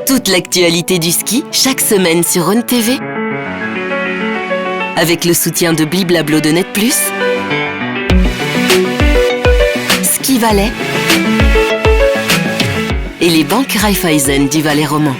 Toute l'actualité du ski, chaque semaine sur Rhône TV. Avec le soutien de Bliblablo de Net Plus, Ski Valais et les banques Raiffeisen du Valais roman.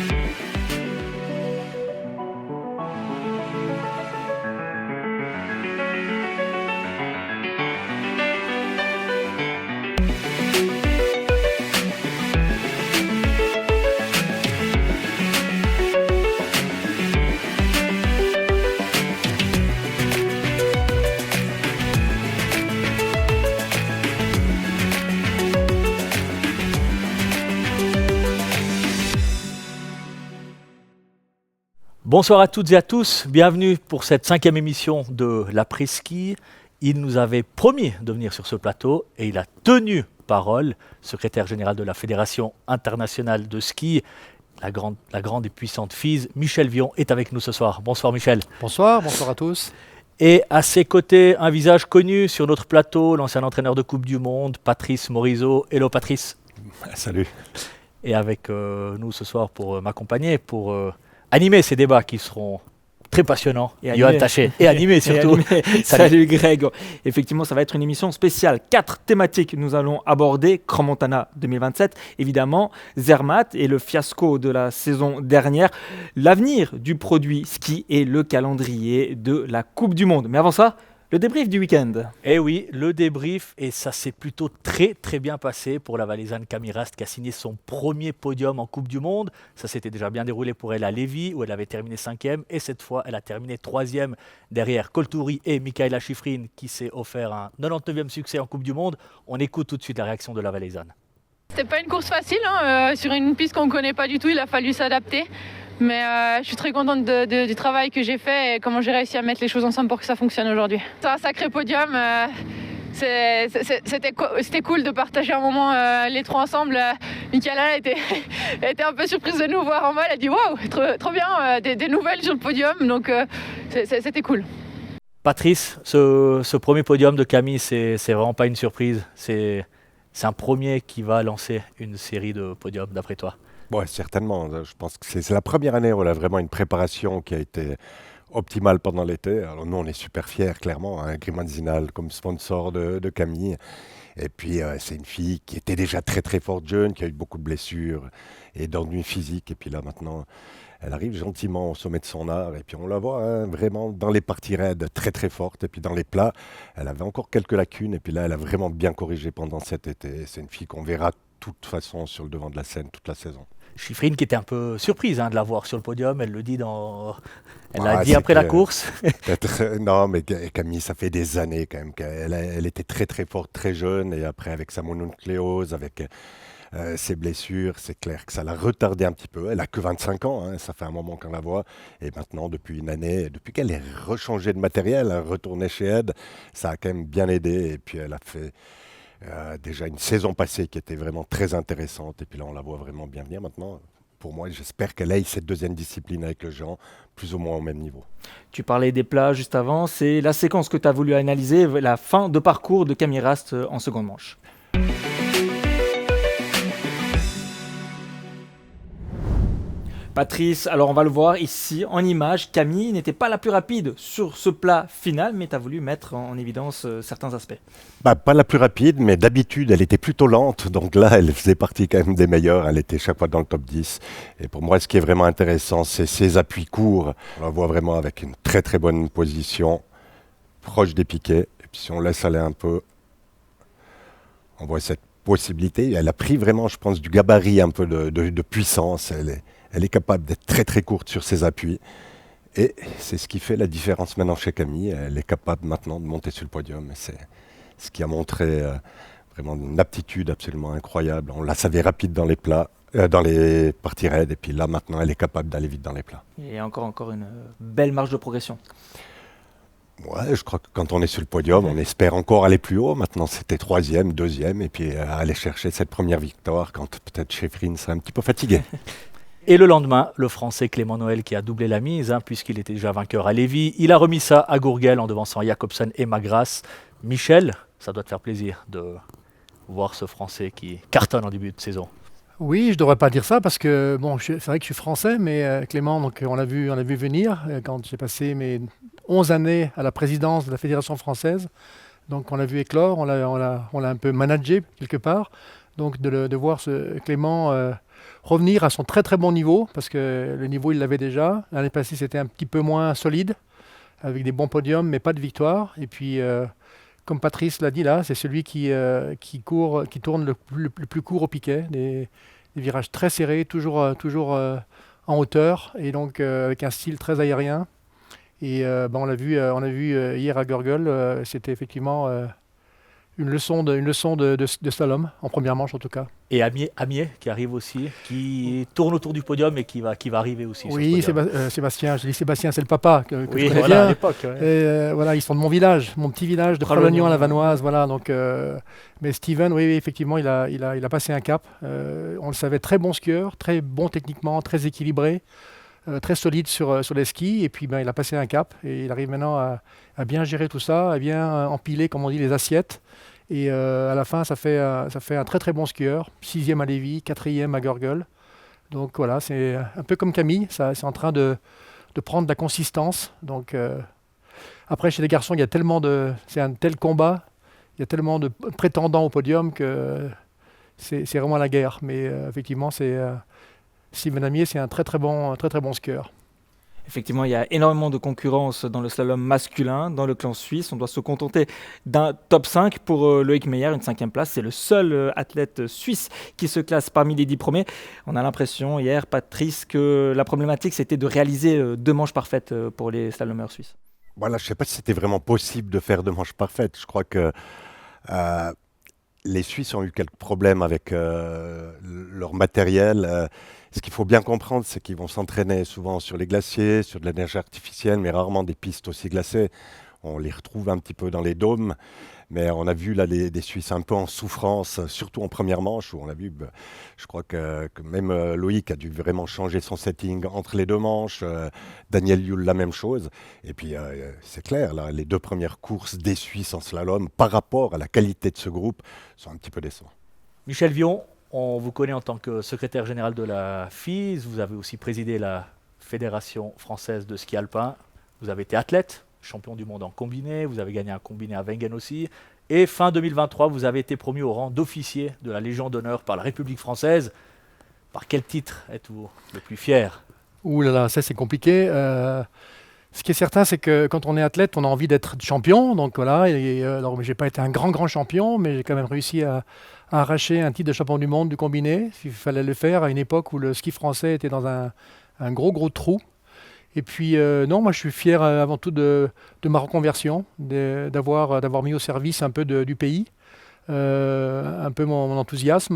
Bonsoir à toutes et à tous, bienvenue pour cette 5e émission de l'après-ski. Il nous avait promis de venir sur ce plateau et il a tenu parole. Secrétaire général de la Fédération internationale de ski, la grande et puissante FIS, Michel Vion est avec nous ce soir. Bonsoir Michel. Bonsoir à tous. Et à ses côtés, un visage connu sur notre plateau, l'ancien entraîneur de Coupe du Monde, Patrice Morisot. Hello Patrice. Salut. Et avec nous ce soir pour m'accompagner, pour animer ces débats qui seront très passionnants. Johan Taché. Et animés surtout. Salut Greg. Effectivement, ça va être une émission spéciale. 4 thématiques nous allons aborder. Crans-Montana 2027, évidemment. Zermatt et le fiasco de la saison dernière. L'avenir du produit ski et le calendrier de la Coupe du Monde. Mais avant ça, le débrief du week-end. Eh oui, le débrief, et ça s'est plutôt très bien passé pour la Valaisanne Camille Rast qui a signé son premier podium en Coupe du Monde. Ça s'était déjà bien déroulé pour elle à Lévis où elle avait terminé 5e et cette fois elle a terminé 3e derrière Colturi et Mikaela Shiffrin qui s'est offert un 99e succès en Coupe du Monde. On écoute tout de suite la réaction de la Valaisanne. C'était pas une course facile, sur une piste qu'on ne connaît pas du tout, il a fallu s'adapter. Mais je suis très contente du travail que j'ai fait et comment j'ai réussi à mettre les choses ensemble pour que ça fonctionne aujourd'hui. C'est un sacré podium, c'était cool de partager un moment les trois ensemble. Mikaela était un peu surprise de nous voir en vol, elle a dit waouh, trop bien, des nouvelles sur le podium, donc c'était cool. Patrice, ce premier podium de Camille, c'est vraiment pas une surprise, c'est un premier qui va lancer une série de podiums d'après toi. Ouais, certainement. Je pense que c'est la première année où elle a vraiment une préparation qui a été optimale pendant l'été. Alors nous, on est super fiers, clairement. Grima Zinal comme sponsor de Camille. Et puis, c'est une fille qui était déjà très forte jeune, qui a eu beaucoup de blessures et d'ennuis physiques. Et puis là, maintenant, elle arrive gentiment au sommet de son art. Et puis, on la voit vraiment dans les parties raides très forte. Et puis, dans les plats, elle avait encore quelques lacunes. Et puis là, elle a vraiment bien corrigé pendant cet été. C'est une fille qu'on verra de toute façon sur le devant de la scène toute la saison. Shiffrin qui était un peu surprise de la voir sur le podium, elle le dit Elle l'a dit après la course. Non, mais Camille, ça fait des années quand même qu'elle était très forte, très jeune, et après avec sa mononucléose, avec ses blessures, c'est clair que ça l'a retardé un petit peu. Elle a que 25 ans, ça fait un moment qu'on la voit, et maintenant depuis une année, depuis qu'elle est rechangée de matériel, retournée chez Ed, ça a quand même bien aidé, et puis elle a fait déjà une saison passée qui était vraiment très intéressante, et puis là on la voit vraiment bien venir maintenant. Pour moi, j'espère qu'elle ait cette deuxième discipline avec le géant, plus ou moins au même niveau. Tu parlais des plats juste avant, c'est la séquence que tu as voulu analyser, la fin de parcours de Camille Rast en seconde manche. Patrice, alors on va le voir ici en image, Camille n'était pas la plus rapide sur ce plat final, mais tu as voulu mettre en évidence certains aspects. Pas la plus rapide, mais d'habitude elle était plutôt lente, donc là elle faisait partie quand même des meilleures, elle était chaque fois dans le top 10. Et pour moi ce qui est vraiment intéressant, c'est ses appuis courts. On la voit vraiment avec une très bonne position, proche des piquets, et puis si on laisse aller un peu, on voit cette possibilité. Elle a pris vraiment, je pense, du gabarit un peu de puissance, elle est capable d'être très courte sur ses appuis. Et c'est ce qui fait la différence maintenant chez Camille. Elle est capable maintenant de monter sur le podium. Et c'est ce qui a montré vraiment une aptitude absolument incroyable. On la savait rapide dans les plats, dans les parties raides. Et puis là, maintenant, elle est capable d'aller vite dans les plats. Et encore une belle marge de progression. Ouais, je crois que quand on est sur le podium, on espère encore aller plus haut. Maintenant, c'était 3e, 2e. Et puis aller chercher cette première victoire quand peut-être Shiffrin serait un petit peu fatigué. Et le lendemain, le Français Clément Noël qui a doublé la mise, puisqu'il était déjà vainqueur à Lévis. Il a remis ça à Gourguel en devançant Jacobsen et Magras. Michel, ça doit te faire plaisir de voir ce Français qui cartonne en début de saison. Oui, je ne devrais pas dire ça parce que bon, c'est vrai que je suis français, mais Clément, donc, on l'a vu venir quand j'ai passé mes 11 années à la présidence de la Fédération française. Donc on l'a vu éclore, on l'a un peu managé quelque part. Donc de voir Clément revenir à son très très bon niveau, parce que le niveau il l'avait déjà. L'année passée c'était un petit peu moins solide, avec des bons podiums mais pas de victoire. Et puis comme Patrice l'a dit là, c'est celui qui tourne le plus court au piquet, des virages très serrés, toujours en hauteur, et donc avec un style très aérien. Et on l'a vu hier à Gurgel, c'était effectivement une leçon de slalom, en première manche en tout cas. Et Amier qui arrive aussi, qui tourne autour du podium et qui va arriver aussi. Oui, sur ce podium. Sébastien, je dis Sébastien, c'est le papa que Oui, je connais voilà, à bien. l'époque. Ouais. Et, voilà, ils sont de mon village, mon petit village de Pralognan à la Vanoise. Voilà, donc, mais Steven, oui, effectivement, il a passé un cap. On le savait, très bon skieur, très bon techniquement, très équilibré, très solide sur les skis. Et puis, il a passé un cap et il arrive maintenant à bien gérer tout ça, à bien empiler, comme on dit, les assiettes. Et à la fin, ça fait un très très bon skieur. 6e à Lévis, 4e à Gurgel. Donc voilà, c'est un peu comme Camille, c'est en train de prendre de la consistance. Donc après, chez les garçons, c'est un tel combat, il y a tellement de prétendants au podium que c'est vraiment la guerre. Mais effectivement, Steven Amier, c'est un très très bon skieur. Effectivement, il y a énormément de concurrence dans le slalom masculin, dans le clan suisse. On doit se contenter d'un top 5 pour Loïc Meyer, une 5e place. C'est le seul athlète suisse qui se classe parmi les 10 premiers. On a l'impression hier, Patrice, que la problématique, c'était de réaliser 2 manches parfaites pour les slalomeurs suisses. Voilà, je ne sais pas si c'était vraiment possible de faire 2 manches parfaites. Je crois que les Suisses ont eu quelques problèmes avec leur matériel. Ce qu'il faut bien comprendre, c'est qu'ils vont s'entraîner souvent sur les glaciers, sur de la neige artificielle, mais rarement des pistes aussi glacées. On les retrouve un petit peu dans les dômes, mais on a vu là des Suisses un peu en souffrance, surtout en première manche, où on a vu, je crois que même Loïc a dû vraiment changer son setting entre les 2 manches, Daniel Yule la même chose. Et puis c'est clair, là, les 2 premières courses des Suisses en slalom, par rapport à la qualité de ce groupe, sont un petit peu décevants. Michel Vion, on vous connaît en tant que secrétaire général de la FIS, vous avez aussi présidé la Fédération française de ski alpin, vous avez été athlète, champion du monde en combiné, vous avez gagné un combiné à Wengen aussi, et fin 2023, vous avez été promu au rang d'officier de la Légion d'honneur par la République française. Par quel titre êtes-vous le plus fier ? Ouh là là, ça c'est compliqué. Ce qui est certain, c'est que quand on est athlète, on a envie d'être champion. Donc voilà, alors, j'ai pas été un grand champion, mais j'ai quand même réussi à arracher un titre de champion du monde du combiné. Il fallait le faire à une époque où le ski français était dans un gros trou. Et puis non, moi je suis fier avant tout de ma reconversion, d'avoir mis au service un peu du pays, un peu mon enthousiasme,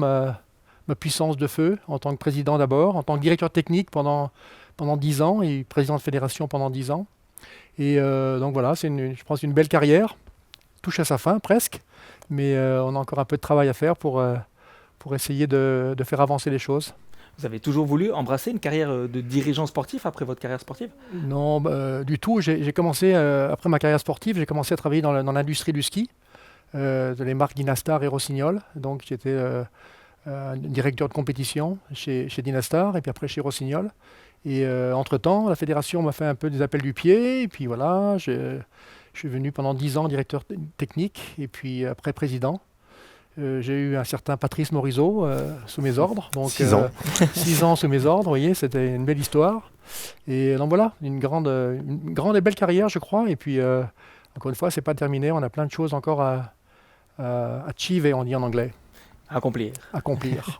ma puissance de feu en tant que président d'abord, en tant que directeur technique pendant 10 ans et président de fédération pendant 10 ans. Et donc voilà, je pense une belle carrière, touche à sa fin presque, mais on a encore un peu de travail à faire pour essayer de faire avancer les choses. Vous avez toujours voulu embrasser une carrière de dirigeant sportif après votre carrière sportive ? Non, du tout. J'ai commencé, après ma carrière sportive, j'ai commencé à travailler dans l'industrie du ski, les marques Dynastar et Rossignol. Donc j'étais directeur de compétition chez Dynastar et puis après chez Rossignol. Et entre-temps, la fédération m'a fait un peu des appels du pied. Et puis voilà, je suis venu pendant 10 ans directeur technique et puis après président. J'ai eu un certain Patrice Morisot sous mes ordres. Donc, 6 ans. 6 ans sous mes ordres, vous voyez, c'était une belle histoire. Et donc voilà, une grande et belle carrière, je crois. Et puis, encore une fois, c'est pas terminé. On a plein de choses encore à achieve, on dit en anglais. Accomplir.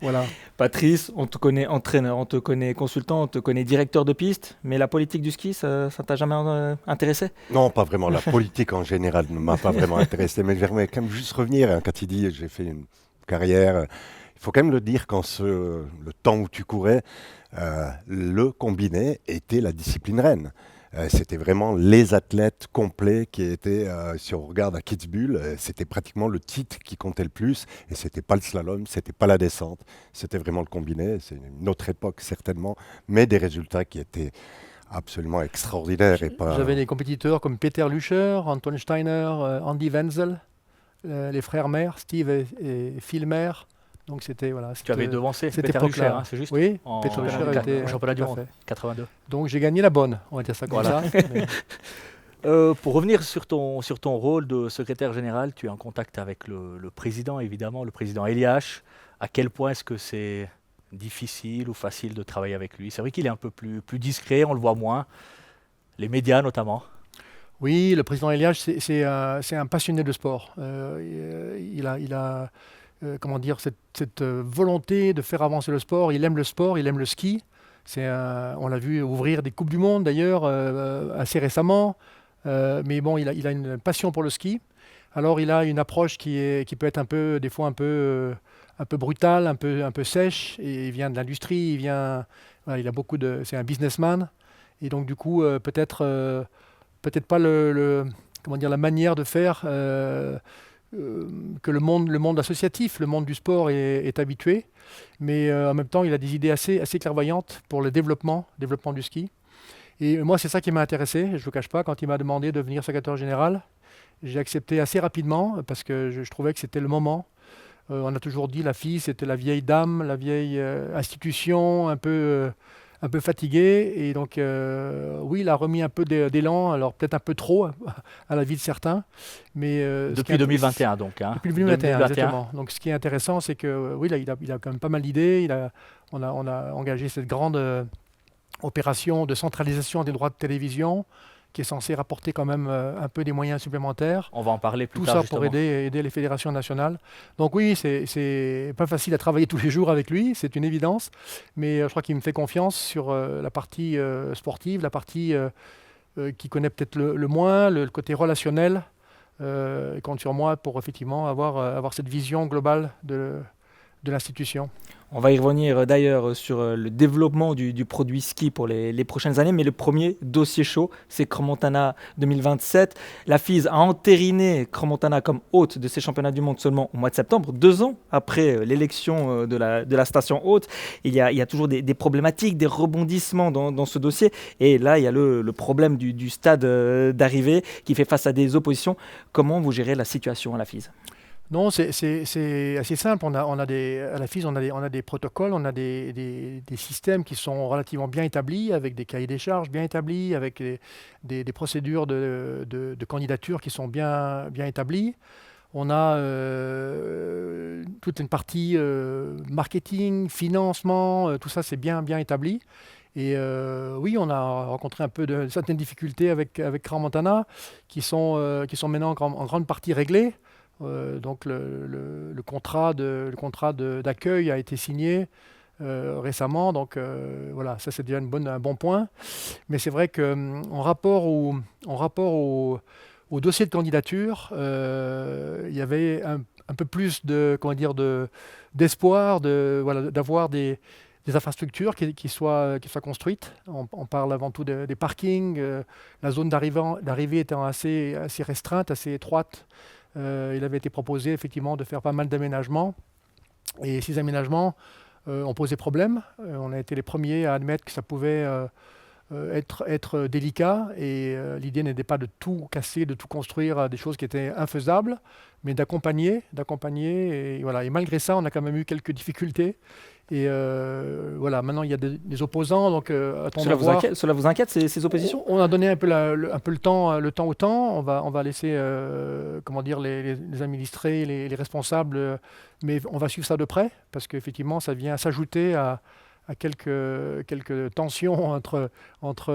Voilà. Patrice, on te connaît entraîneur, on te connaît consultant, on te connaît directeur de piste, mais la politique du ski, ça t'a jamais intéressé ? Non, pas vraiment. La politique en général ne m'a pas vraiment intéressé. Mais j'aimerais quand même juste revenir quand il dit j'ai fait une carrière. Il faut quand même le dire le temps où tu courais, le combiné était la discipline reine. C'était vraiment les athlètes complets qui étaient, si on regarde à Kitzbühel, c'était pratiquement le titre qui comptait le plus. Et c'était pas le slalom, c'était pas la descente, c'était vraiment le combiné. C'est une autre époque certainement, mais des résultats qui étaient absolument extraordinaires. J'avais des compétiteurs comme Peter Lüscher, Anton Steiner, Andy Wenzel, les frères Mayer, Steve et Phil Mayer, Donc c'était voilà. Tu avais devancé cette Peter époque-là. Rucher, hein, c'est juste Oui, en Peter Rucher était au championnat du tout à monde, fait. 82. Donc j'ai gagné la bonne, on va dire ça comme Voilà. ça. Mais- Pour revenir sur ton rôle de secrétaire général, tu es en contact avec le président, évidemment, le président Eliash. À quel point est-ce que c'est difficile ou facile de travailler avec lui? C'est vrai qu'il est un peu plus discret, on le voit moins. Les médias notamment. Oui, le président Eliage, c'est un passionné de sport. Il a comment dire, cette volonté de faire avancer le sport. Il aime le sport, il aime le ski. On l'a vu ouvrir des Coupes du Monde d'ailleurs assez récemment. Mais bon, il a une passion pour le ski. Alors il a une approche qui peut être des fois un peu brutale, un peu sèche. Et il vient de l'industrie, voilà, il a c'est un businessman. Et donc du coup, peut-être pas comment dire, la manière de faire que le monde associatif, le monde du sport est habitué. Mais en même temps, il a des idées assez clairvoyantes pour le développement du ski. Et moi, c'est ça qui m'a intéressé, je ne le cache pas, quand il m'a demandé de devenir secrétaire général. J'ai accepté assez rapidement parce que je trouvais que c'était le moment. On a toujours dit la FIS, c'était la vieille dame, la vieille institution, un peu fatiguée. Et donc, oui, il a remis un peu d'élan, alors peut-être un peu trop à la vie de certains. Mais, Depuis 2021 donc. Hein. Depuis 2021, exactement. Donc ce qui est intéressant, c'est que oui, il a quand même pas mal d'idées. On a engagé cette grande opération de centralisation des droits de télévision qui est censée rapporter quand même un peu des moyens supplémentaires. On va en parler plus Tout tard ça justement. pour aider les fédérations nationales. Donc oui, c'est pas facile à travailler tous les jours avec lui, c'est une évidence. Mais je crois qu'il me fait confiance sur la partie sportive, la partie qui connaît peut-être le moins, le côté relationnel. Il compte sur moi pour effectivement avoir cette vision globale de l'institution. On va y revenir d'ailleurs sur le développement du produit ski pour les prochaines années, mais le premier dossier chaud, c'est Crans-Montana 2027. La FIS a entériné Crans-Montana comme hôte de ces championnats du monde seulement au mois de septembre, 2 ans après l'élection de la station hôte. Il y a toujours des problématiques, des rebondissements dans ce dossier. Et là, il y a le problème du stade d'arrivée qui fait face à des oppositions. Comment vous gérez la situation à la FIS ? Non, c'est assez simple. À la FIS, on a des protocoles, on a des systèmes qui sont relativement bien établis, avec des cahiers des charges bien établis, avec des procédures de candidature qui sont bien établies. On a toute une partie marketing, financement, tout ça c'est bien établi. Et oui, on a rencontré un peu de certaines difficultés avec Crans-Montana qui sont maintenant en grande partie réglées. Donc le contrat d'accueil a été signé récemment, donc voilà, ça c'est déjà un bon point. Mais c'est vrai qu'en rapport au dossier de candidature, il y avait un peu plus d'espoir d'avoir des infrastructures qui soient construites. On parle avant tout des parkings, la zone d'arrivée étant assez restreinte, assez étroite. Il avait été proposé effectivement de faire pas mal d'aménagements. Et ces aménagements ont posé problème. On a été les premiers à admettre que ça pouvait être délicat. Et l'idée n'était pas de tout casser, de tout construire des choses qui étaient infaisables, mais d'accompagner. Et, voilà. Et malgré ça, on a quand même eu quelques difficultés. Et voilà, maintenant il y a des opposants, donc attendons à voir. Cela vous inquiète ces oppositions ? On a donné un peu le temps au temps. On va laisser comment dire, les administrés, les responsables, mais on va suivre ça de près parce qu'effectivement ça vient s'ajouter à quelques tensions entre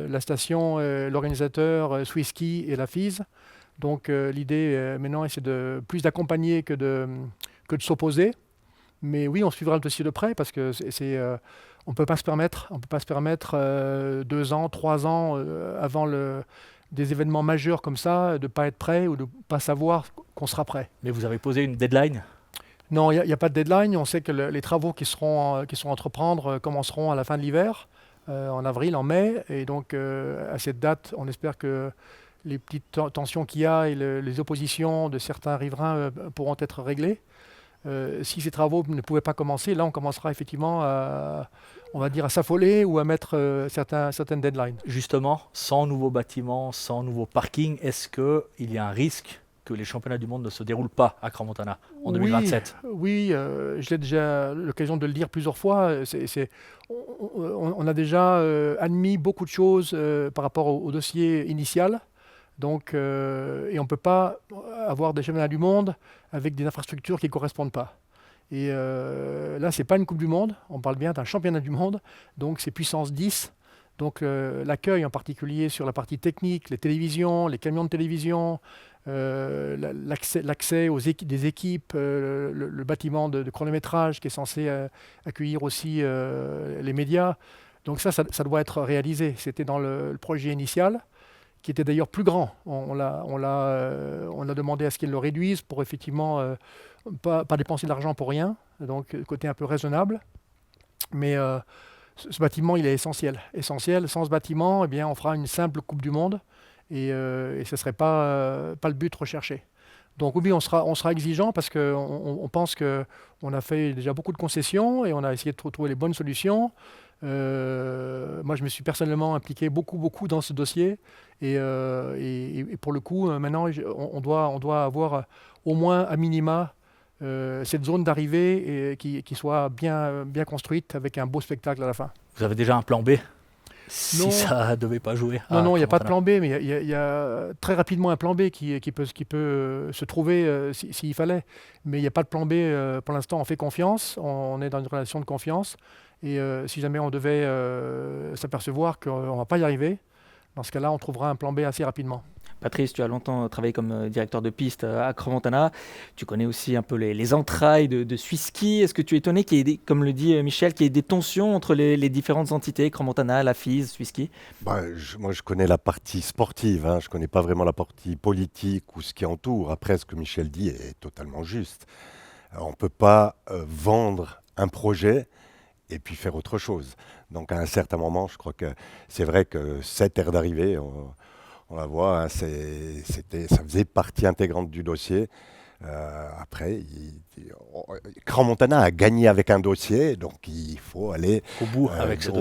la station, l'organisateur Swisski et la FIS. Donc l'idée maintenant c'est plus d'accompagner que de s'opposer. Mais oui, on suivra le dossier de près parce que on ne peut pas se permettre 2 ans, 3 ans avant des événements majeurs comme ça, de ne pas être prêt ou de ne pas savoir qu'on sera prêt. Mais vous avez posé une deadline ? Non, il n'y a pas de deadline. On sait que les travaux qui seront à entreprendre commenceront à la fin de l'hiver, en avril, en mai. Et donc, à cette date, on espère que les petites tensions qu'il y a et les oppositions de certains riverains pourront être réglées. Si ces travaux ne pouvaient pas commencer, là on commencera effectivement à s'affoler ou à mettre certaines deadlines. Justement, sans nouveaux bâtiments, sans nouveaux parkings, est-ce qu'il y a un risque que les championnats du monde ne se déroulent pas à Crans-Montana en 2027? Oui, j'ai déjà l'occasion de le dire plusieurs fois. On a déjà admis beaucoup de choses par rapport au dossier initial. Donc, et on ne peut pas avoir des championnats du monde avec des infrastructures qui ne correspondent pas. Et là, ce n'est pas une Coupe du Monde, on parle bien d'un championnat du monde, donc c'est puissance 10. Donc l'accueil en particulier sur la partie technique, les télévisions, les camions de télévision, l'accès des équipes, le bâtiment de chronométrage qui est censé accueillir aussi les médias. Donc ça doit être réalisé. C'était dans le projet initial, qui était d'ailleurs plus grand. On a demandé à ce qu'ils le réduisent pour effectivement pas dépenser de l'argent pour rien, donc côté un peu raisonnable. Mais ce bâtiment, il est essentiel. Sans ce bâtiment, eh bien, on fera une simple Coupe du Monde et ce ne serait pas le but recherché. Donc oui, on sera exigeant parce qu'on pense qu'on a fait déjà beaucoup de concessions et on a essayé de trouver les bonnes solutions. Moi, je me suis personnellement impliqué beaucoup dans ce dossier et pour le coup, maintenant, on doit avoir au moins à minima cette zone d'arrivée qui soit bien construite avec un beau spectacle à la fin. Vous avez déjà un plan B si ça ne devait pas jouer? Non, il n'y a pas de plan B, mais il y a très rapidement un plan B qui peut se trouver s'il fallait. Mais il n'y a pas de plan B pour l'instant, on fait confiance, on est dans une relation de confiance. Et si jamais on devait s'apercevoir qu'on ne va pas y arriver, dans ce cas-là, on trouvera un plan B assez rapidement. Patrice, tu as longtemps travaillé comme directeur de piste à Crans-Montana. Tu connais aussi un peu les entrailles de Swiss-Ski. Est-ce que tu es étonné qu'il y ait, comme le dit Michel, qu'il y ait des tensions entre les différentes entités, Crans-Montana, la FIS, Swiss-Ski? Moi, je connais la partie sportive. Je ne connais pas vraiment la partie politique ou ce qui entoure. Après, ce que Michel dit est totalement juste. On ne peut pas vendre un projet et puis faire autre chose. Donc, à un certain moment, je crois que c'est vrai que cette aire d'arrivée, on la voit, ça faisait partie intégrante du dossier. Après, Crans-Montana a gagné avec un dossier, donc il faut aller au bout avec ce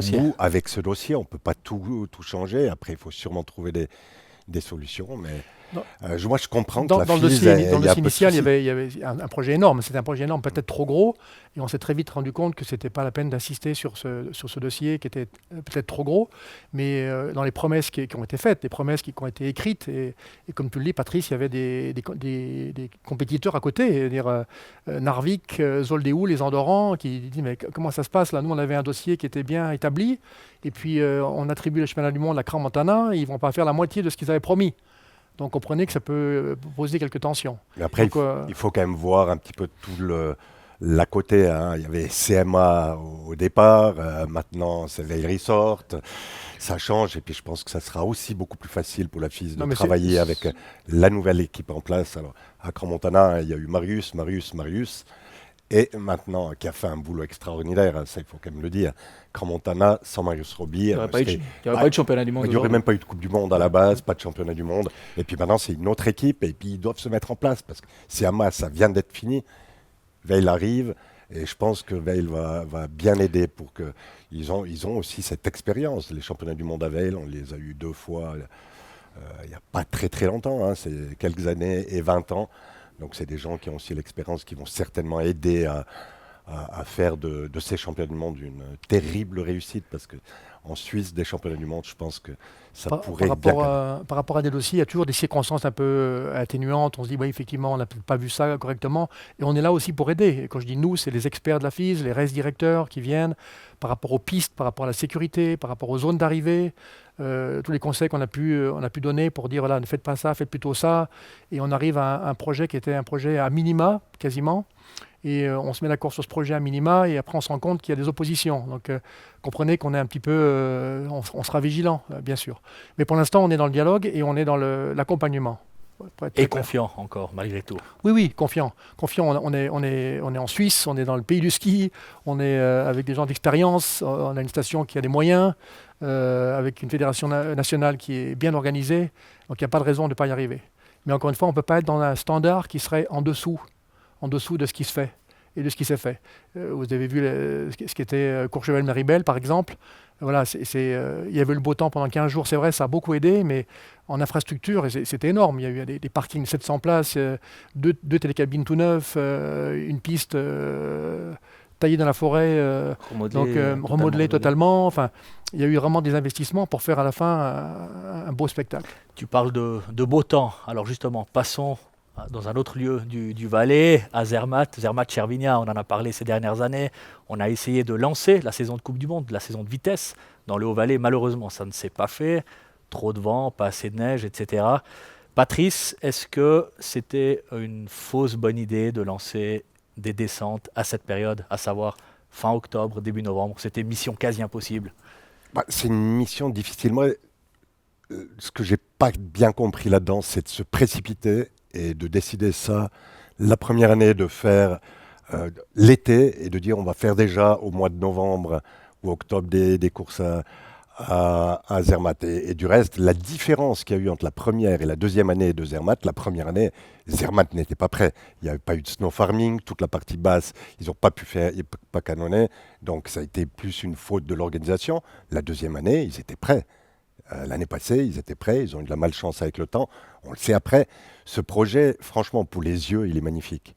dossier. On ne peut pas tout changer. Après, il faut sûrement trouver des solutions, mais moi, je comprends que dans le dossier initial, il y avait un projet énorme. C'était un projet énorme, peut-être trop gros. Et on s'est très vite rendu compte que ce n'était pas la peine d'insister sur ce dossier qui était peut-être trop gros. Mais dans les promesses qui ont été faites, les promesses qui ont été écrites, et comme tu le dis, Patrice, il y avait des compétiteurs à côté. Narvik, Zoldéou, les Andorrans, qui disent mais comment ça se passe là? Nous, on avait un dossier qui était bien établi. Et puis, on attribue le championnat du monde à Crans-Montana. Ils ne vont pas faire la moitié de ce qu'ils avaient promis. Donc comprenez que ça peut poser quelques tensions. Mais après, il faut quand même voir un petit peu tout l'à côté. Il y avait CMA au départ, maintenant c'est Vail Resort. Ça change et puis je pense que ça sera aussi beaucoup plus facile pour la FIS de travailler avec la nouvelle équipe en place. Alors, à Crans-Montana, il y a eu Marius. Et maintenant, qui a fait un boulot extraordinaire, ça il faut quand même le dire. Crans-Montana, sans Marius Roby. Il n'y aurait pas eu de championnat du monde. Il n'y aurait même pas eu de Coupe du Monde à la base, pas de championnat du monde. Et puis maintenant, c'est une autre équipe et puis ils doivent se mettre en place parce que CMA, ça vient d'être fini. Veil arrive et je pense que Veil va bien aider pour que ils ont aussi cette expérience. Les championnats du monde à Veil, on les a eu 2 fois il n'y a pas très très longtemps, c'est quelques années et 20 ans. Donc c'est des gens qui ont aussi l'expérience, qui vont certainement aider à faire de ces championnats du monde une terrible réussite, parce qu'en Suisse, des championnats du monde, je pense que ça pourrait bien... Par rapport à des dossiers, il y a toujours des circonstances un peu atténuantes. On se dit, effectivement, on n'a peut-être pas vu ça correctement. Et on est là aussi pour aider. Et quand je dis nous, c'est les experts de la FIS, les race directeurs qui viennent par rapport aux pistes, par rapport à la sécurité, par rapport aux zones d'arrivée. Tous les conseils qu'on a pu donner pour dire, voilà, ne faites pas ça, faites plutôt ça. Et on arrive à un projet qui était un projet à minima, quasiment. Et on se met d'accord sur ce projet à minima, et après on se rend compte qu'il y a des oppositions. Donc comprenez qu'on est un petit peu... on sera vigilant, bien sûr. Mais pour l'instant, on est dans le dialogue et on est dans l'accompagnement. Et confiant encore, malgré tout. Oui, confiant. On est en Suisse, on est dans le pays du ski, on est avec des gens d'expérience, on a une station qui a des moyens, avec une fédération nationale qui est bien organisée, donc il n'y a pas de raison de ne pas y arriver. Mais encore une fois, on ne peut pas être dans un standard qui serait en dessous de ce qui se fait. et de ce qui s'est fait. Vous avez vu ce qui était Courchevel-Méribel, par exemple. Voilà, il y avait le beau temps pendant 15 jours, c'est vrai, ça a beaucoup aidé, mais en infrastructure, c'était énorme. Il y a eu des parkings 700 places, deux télécabines tout neufs, une piste taillée dans la forêt, remodelée totalement. Enfin, il y a eu vraiment des investissements pour faire à la fin un beau spectacle. Tu parles de beau temps. Alors justement, passons dans un autre lieu du Valais, à Zermatt-Chervigna. On en a parlé ces dernières années. On a essayé de lancer la saison de Coupe du Monde, la saison de vitesse dans le Haut-Valais. Malheureusement, ça ne s'est pas fait. Trop de vent, pas assez de neige, etc. Patrice, est-ce que c'était une fausse bonne idée de lancer des descentes à cette période, à savoir fin octobre, début novembre? C'était mission quasi impossible. C'est une mission difficile. Moi, ce que j'ai pas bien compris là-dedans, c'est de se précipiter et de décider ça la première année, de faire l'été et de dire on va faire déjà au mois de novembre ou octobre des courses à Zermatt. Et du reste, la différence qu'il y a eu entre la première et la deuxième année de Zermatt, la première année, Zermatt n'était pas prêt. Il n'y avait pas eu de snow farming, toute la partie basse, ils n'ont pas pu faire, pas canonner, donc ça a été plus une faute de l'organisation. La deuxième année, ils étaient prêts. L'année passée, ils étaient prêts, ils ont eu de la malchance avec le temps. On le sait après. Ce projet, franchement, pour les yeux, il est magnifique.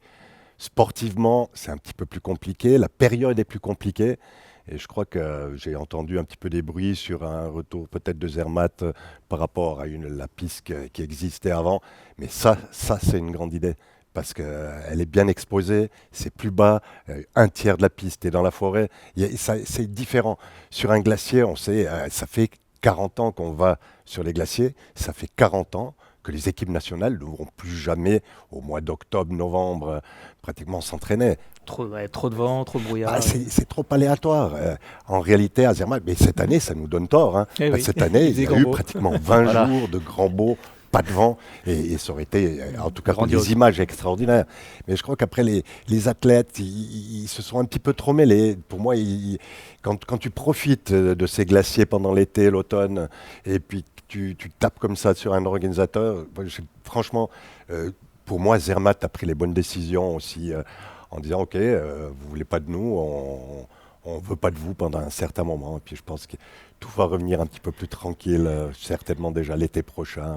Sportivement, c'est un petit peu plus compliqué. La période est plus compliquée. Et je crois que j'ai entendu un petit peu des bruits sur un retour peut-être de Zermatt par rapport à la piste qui existait avant. Mais ça c'est une grande idée. Parce qu'elle est bien exposée, c'est plus bas, un tiers de la piste est dans la forêt. C'est différent. Sur un glacier, on sait, ça fait 40 ans qu'on va sur les glaciers, ça fait 40 ans que les équipes nationales ne vont plus jamais, au mois d'octobre, novembre, pratiquement s'entraîner. Trop de vent, trop de brouillard. C'est trop aléatoire. En réalité, à Zermatt, mais cette année, ça nous donne tort. Hein. Oui. Cette année, il y a eu pratiquement 20 jours de grand beau, pas de vent, et ça aurait été, en tout cas, pour des images extraordinaires. Mais je crois qu'après, les athlètes, ils se sont un petit peu trop mêlés. Pour moi, quand tu profites de ces glaciers pendant l'été, l'automne, et puis tu tapes comme ça sur un organisateur, franchement, pour moi, Zermatt a pris les bonnes décisions aussi, en disant, OK, vous voulez pas de nous, on veut pas de vous pendant un certain moment. Et puis je pense que tout va revenir un petit peu plus tranquille, certainement déjà l'été prochain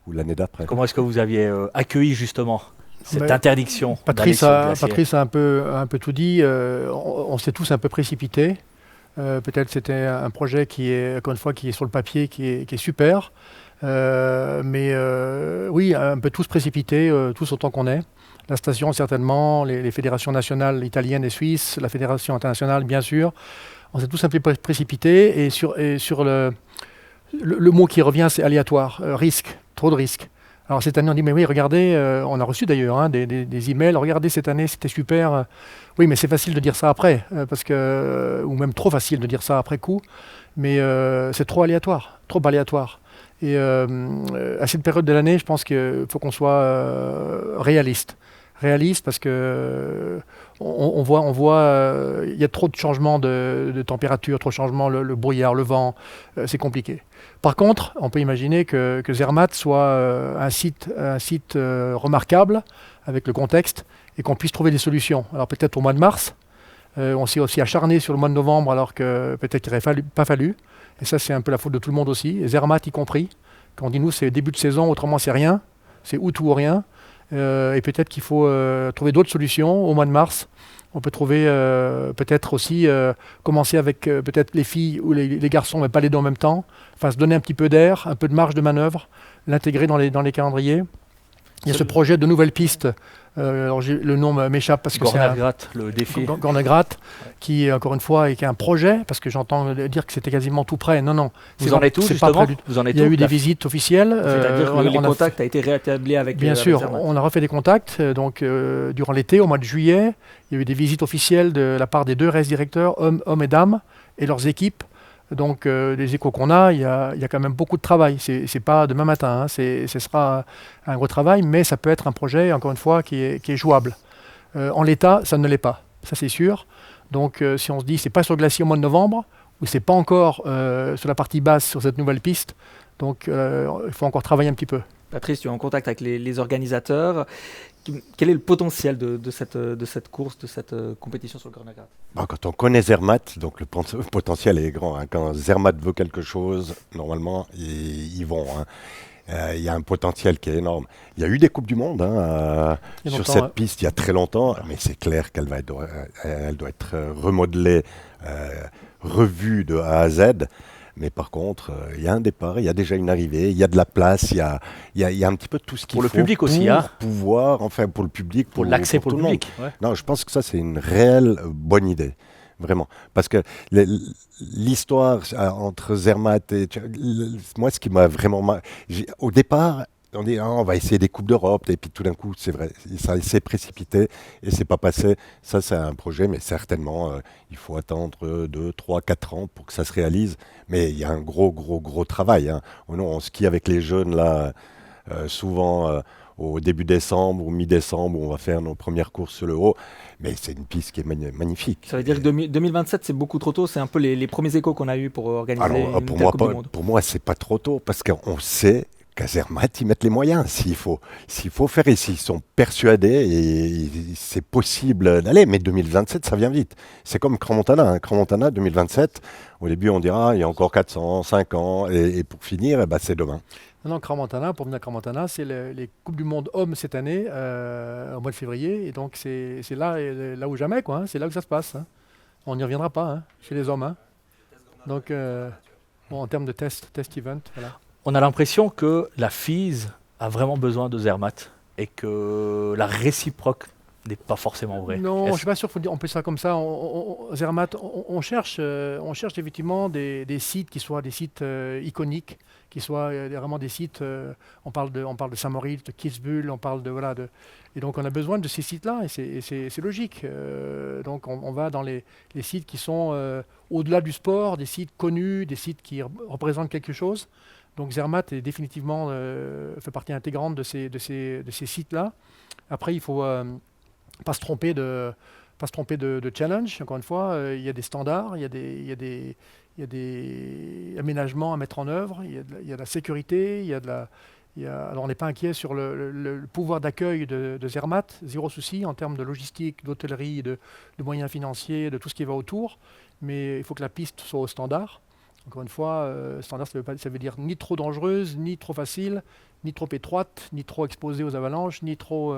ou l'année d'après. Comment est-ce que vous aviez accueilli justement cette interdiction? Patrice a un peu tout dit. On s'est tous un peu précipités. Peut-être c'était un projet qui est, encore une fois, qui est sur le papier, qui est super. Mais oui, un peu tous précipités, tous autant qu'on est. La station, certainement, les fédérations nationales italiennes et suisses, la fédération internationale, bien sûr. On s'est tous un peu précipités. Et sur le mot qui revient, c'est aléatoire, risque, trop de risques. Alors cette année, on dit, mais oui, regardez, on a reçu d'ailleurs des emails, regardez, cette année, c'était super. Oui, mais c'est facile de dire ça après, ou même trop facile de dire ça après coup. Mais c'est trop aléatoire. Et à cette période de l'année, je pense qu'il faut qu'on soit réaliste. Réaliste parce que on voit il y a trop de changements de température, trop de changements, le brouillard, le vent, c'est compliqué. Par contre, on peut imaginer que Zermatt soit un site remarquable avec le contexte et qu'on puisse trouver des solutions. Alors peut-être au mois de mars, on s'est aussi acharné sur le mois de novembre alors que peut-être qu'il n'aurait pas fallu. Et ça, c'est un peu la faute de tout le monde aussi, et Zermatt y compris. Quand on dit nous, c'est début de saison, autrement c'est rien, c'est ou tout ou rien. Et peut-être qu'il faut trouver d'autres solutions au mois de mars. On peut trouver peut-être aussi commencer avec peut-être les filles ou les garçons, mais pas les deux en même temps. Enfin, se donner un petit peu d'air, un peu de marge de manœuvre, l'intégrer dans les calendriers. Il y a ce projet de nouvelles pistes. Alors le nom m'échappe parce que Gornergrat, le défi. Gornergrat, qui encore une fois est un projet, parce que j'entends dire que c'était quasiment tout prêt. Non. Vous en êtes où justement? Il y a eu des visites officielles. C'est-à-dire que le contact a été rétabli avec. Bien sûr, on a refait des contacts. Donc durant l'été, au mois de juillet, il y a eu des visites officielles de la part des deux race directeurs, hommes et dames, et leurs équipes. Donc les échos qu'on a, il y a quand même beaucoup de travail. C'est pas demain matin, hein. Ce sera un gros travail, mais ça peut être un projet, encore une fois, qui est jouable. En l'état, ça ne l'est pas, ça c'est sûr. Donc si on se dit c'est pas sur le glacier au mois de novembre, ou c'est pas encore sur la partie basse sur cette nouvelle piste, donc il faut encore travailler un petit peu. Patrice, tu es en contact avec les organisateurs. Quel est le potentiel de cette course, de cette compétition sur le Gornergrat? Quand on connaît Zermatt, donc le potentiel est grand. Quand Zermatt veut quelque chose, normalement, ils vont. Il y a un potentiel qui est énorme. Il y a eu des Coupes du Monde sur cette piste il y a très longtemps, mais c'est clair qu'elle doit être remodelée, revue de A à Z. Mais par contre, il y a un départ, il y a déjà une arrivée, il y a de la place, il y a un petit peu tout ce qu'il faut. Pour le public aussi, pouvoir, enfin pour le public, pour l'accès pour tout le monde. public. Ouais. Non, je pense que ça, c'est une réelle bonne idée. Vraiment. Parce que l'histoire entre Zermatt et... Moi, ce qui m'a vraiment... Au départ, on dit on va essayer des Coupes d'Europe, et puis tout d'un coup, c'est vrai, ça s'est précipité et c'est pas passé. Ça, c'est un projet, mais certainement, il faut attendre 2, 3, 4 ans pour que ça se réalise. Mais il y a un gros travail. On skie avec les jeunes, là, souvent... au début décembre ou mi-décembre, où on va faire nos premières courses sur le haut. Mais c'est une piste qui est magnifique. Ça veut dire que 2027, c'est beaucoup trop tôt. C'est un peu les premiers échos qu'on a eus pour organiser une telle Coupe du Monde. Pour moi, c'est pas trop tôt, parce qu'on sait qu'à Zermatt, ils mettent les moyens. S'il faut faire, et s'ils sont persuadés, et c'est possible d'aller. Mais 2027, ça vient vite. C'est comme Crans-Montana. Crans-Montana, 2027, au début, on dira, il y a encore 400, 5 ans, et pour finir, c'est demain. Non, Crans-Montana, pour venir à Crans-Montana, c'est les Coupes du Monde hommes cette année, au mois de février. Et donc, c'est là ou jamais, quoi. C'est là que ça se passe. On n'y reviendra pas, chez les hommes. Donc, en termes de test event, voilà. On a l'impression que la FIS a vraiment besoin de Zermatt et que la réciproque n'est pas forcément vraie. Non, je ne suis pas sûr qu'on peut dire ça comme ça. Zermatt, on cherche effectivement des sites qui soient des sites iconiques, qui soient vraiment des sites. On parle de Saint-Moritz, de Kitzbühel, on parle de et donc on a besoin de ces sites-là et c'est logique. Donc on va dans les sites qui sont au-delà du sport, des sites connus, des sites qui représentent quelque chose. Donc Zermatt est définitivement fait partie intégrante de ces sites-là. Après, il faut pas se tromper de challenge. Encore une fois, il y a des standards, il y a des aménagements à mettre en œuvre, il y a de la sécurité, alors on n'est pas inquiet sur le pouvoir d'accueil de Zermatt, zéro souci en termes de logistique, d'hôtellerie, de moyens financiers, de tout ce qui va autour. Mais il faut que la piste soit au standard. Encore une fois, standard, ça veut dire ni trop dangereuse, ni trop facile, ni trop étroite, ni trop exposée aux avalanches, ni trop...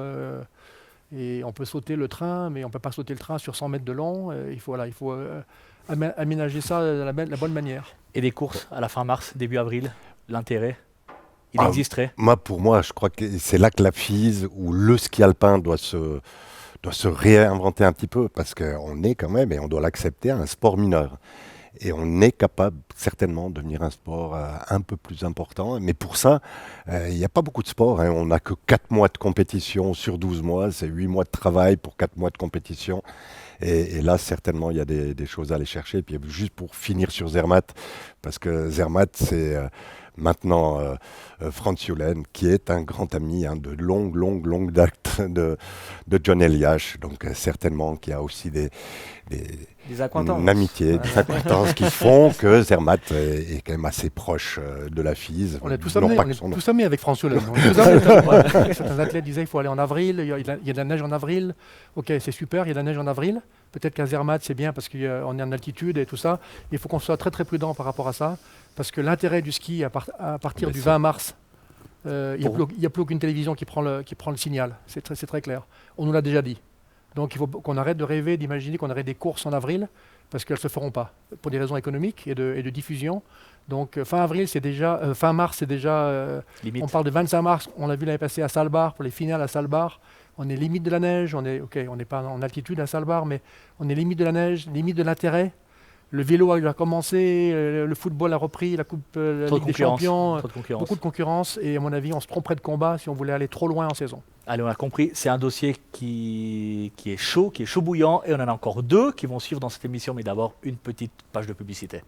et on peut sauter le train, mais on ne peut pas sauter le train sur 100 mètres de long. Il faut aménager ça de la bonne manière. Et des courses à la fin mars, début avril, l'intérêt, il existerait? Pour moi, je crois que c'est là que la FIS ou le ski alpin doit se réinventer un petit peu, parce qu'on est quand même, et on doit l'accepter, un sport mineur. Et on est capable certainement de devenir un sport un peu plus important. Mais pour ça, il n'y a pas beaucoup de sports. On n'a que 4 mois de compétition sur 12 mois. C'est 8 mois de travail pour 4 mois de compétition. Et là, certainement, il y a des choses à aller chercher. Et puis, juste pour finir sur Zermatt, parce que Zermatt, c'est maintenant Franz Julen, qui est un grand ami de longue date de John Eliash. Donc, certainement qu'il y a aussi des une amitié, des acquaintances qui font que Zermatt est quand même assez proche de la FIS. On est tous amis avec François Julen. Certains athlètes disaient qu'il faut aller en avril, il y a de la neige en avril. Ok, c'est super, il y a de la neige en avril. Peut-être qu'à Zermatt, c'est bien parce qu'on est en altitude et tout ça. Il faut qu'on soit très prudent par rapport à ça. Parce que l'intérêt du ski, à partir du 20 mars, il n'y a plus aucune télévision qui prend le signal. C'est très clair. On nous l'a déjà dit. Donc il faut qu'on arrête de rêver, d'imaginer qu'on aurait des courses en avril, parce qu'elles ne se feront pas, pour des raisons économiques et de diffusion. Donc fin mars, c'est déjà... on parle de 25 mars, on l'a vu l'année passée à Saalbard, pour les finales à Saalbard. On est limite de la neige, on n'est pas en altitude à Saalbard, mais on est limite de la neige, limite de l'intérêt. Le vélo a commencé, le football a repris, la Coupe la Ligue des Champions, beaucoup de concurrence. Et à mon avis, on se tromperait de combat si on voulait aller trop loin en saison. Allez, on a compris, c'est un dossier qui est chaud bouillant. Et on en a encore 2 qui vont suivre dans cette émission. Mais d'abord, une petite page de publicité.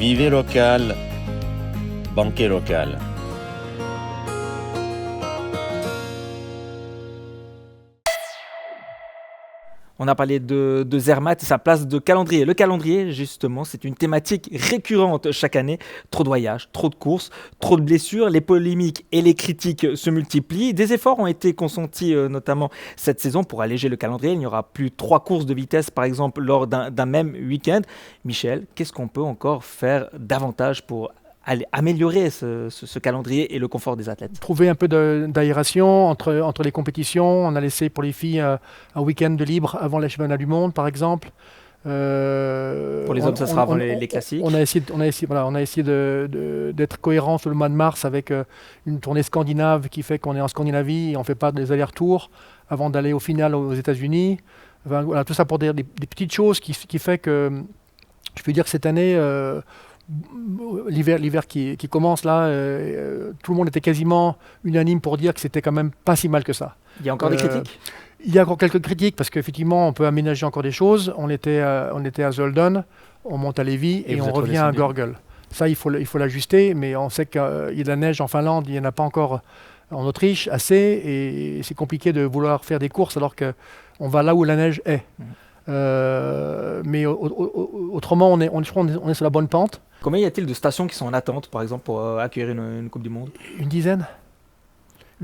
Vivez local, banquet local. On a parlé de Zermatt et sa place de calendrier. Le calendrier, justement, c'est une thématique récurrente chaque année. Trop de voyages, trop de courses, trop de blessures. Les polémiques et les critiques se multiplient. Des efforts ont été consentis, notamment cette saison, pour alléger le calendrier. Il n'y aura plus 3 courses de vitesse, par exemple, lors d'un même week-end. Michel, qu'est-ce qu'on peut encore faire davantage pour améliorer ce calendrier et le confort des athlètes? Trouver un peu d'aération entre les compétitions. On a laissé pour les filles un week-end de libre avant les championnats du monde, par exemple. Pour les hommes, ça sera avant les classiques. On a essayé d'être cohérent sur le mois de mars avec une tournée scandinave qui fait qu'on est en Scandinavie et on ne fait pas des allers-retours avant d'aller au final aux États-Unis. Enfin, voilà, tout ça pour dire des petites choses qui fait que je peux dire que cette année, l'hiver qui commence là, tout le monde était quasiment unanime pour dire que c'était quand même pas si mal que ça. Il y a encore des critiques? Il y a encore quelques critiques parce qu'effectivement on peut aménager encore des choses. On était à Zolden, on monte à Lévis et on revient à Gorgel. Ça il faut l'ajuster, mais on sait qu'il y a de la neige en Finlande, il n'y en a pas encore en Autriche assez, et c'est compliqué de vouloir faire des courses alors qu'on va là où la neige est. Mais autrement, on est sur la bonne pente. Combien y a-t-il de stations qui sont en attente, par exemple, pour accueillir une Coupe du Monde? Une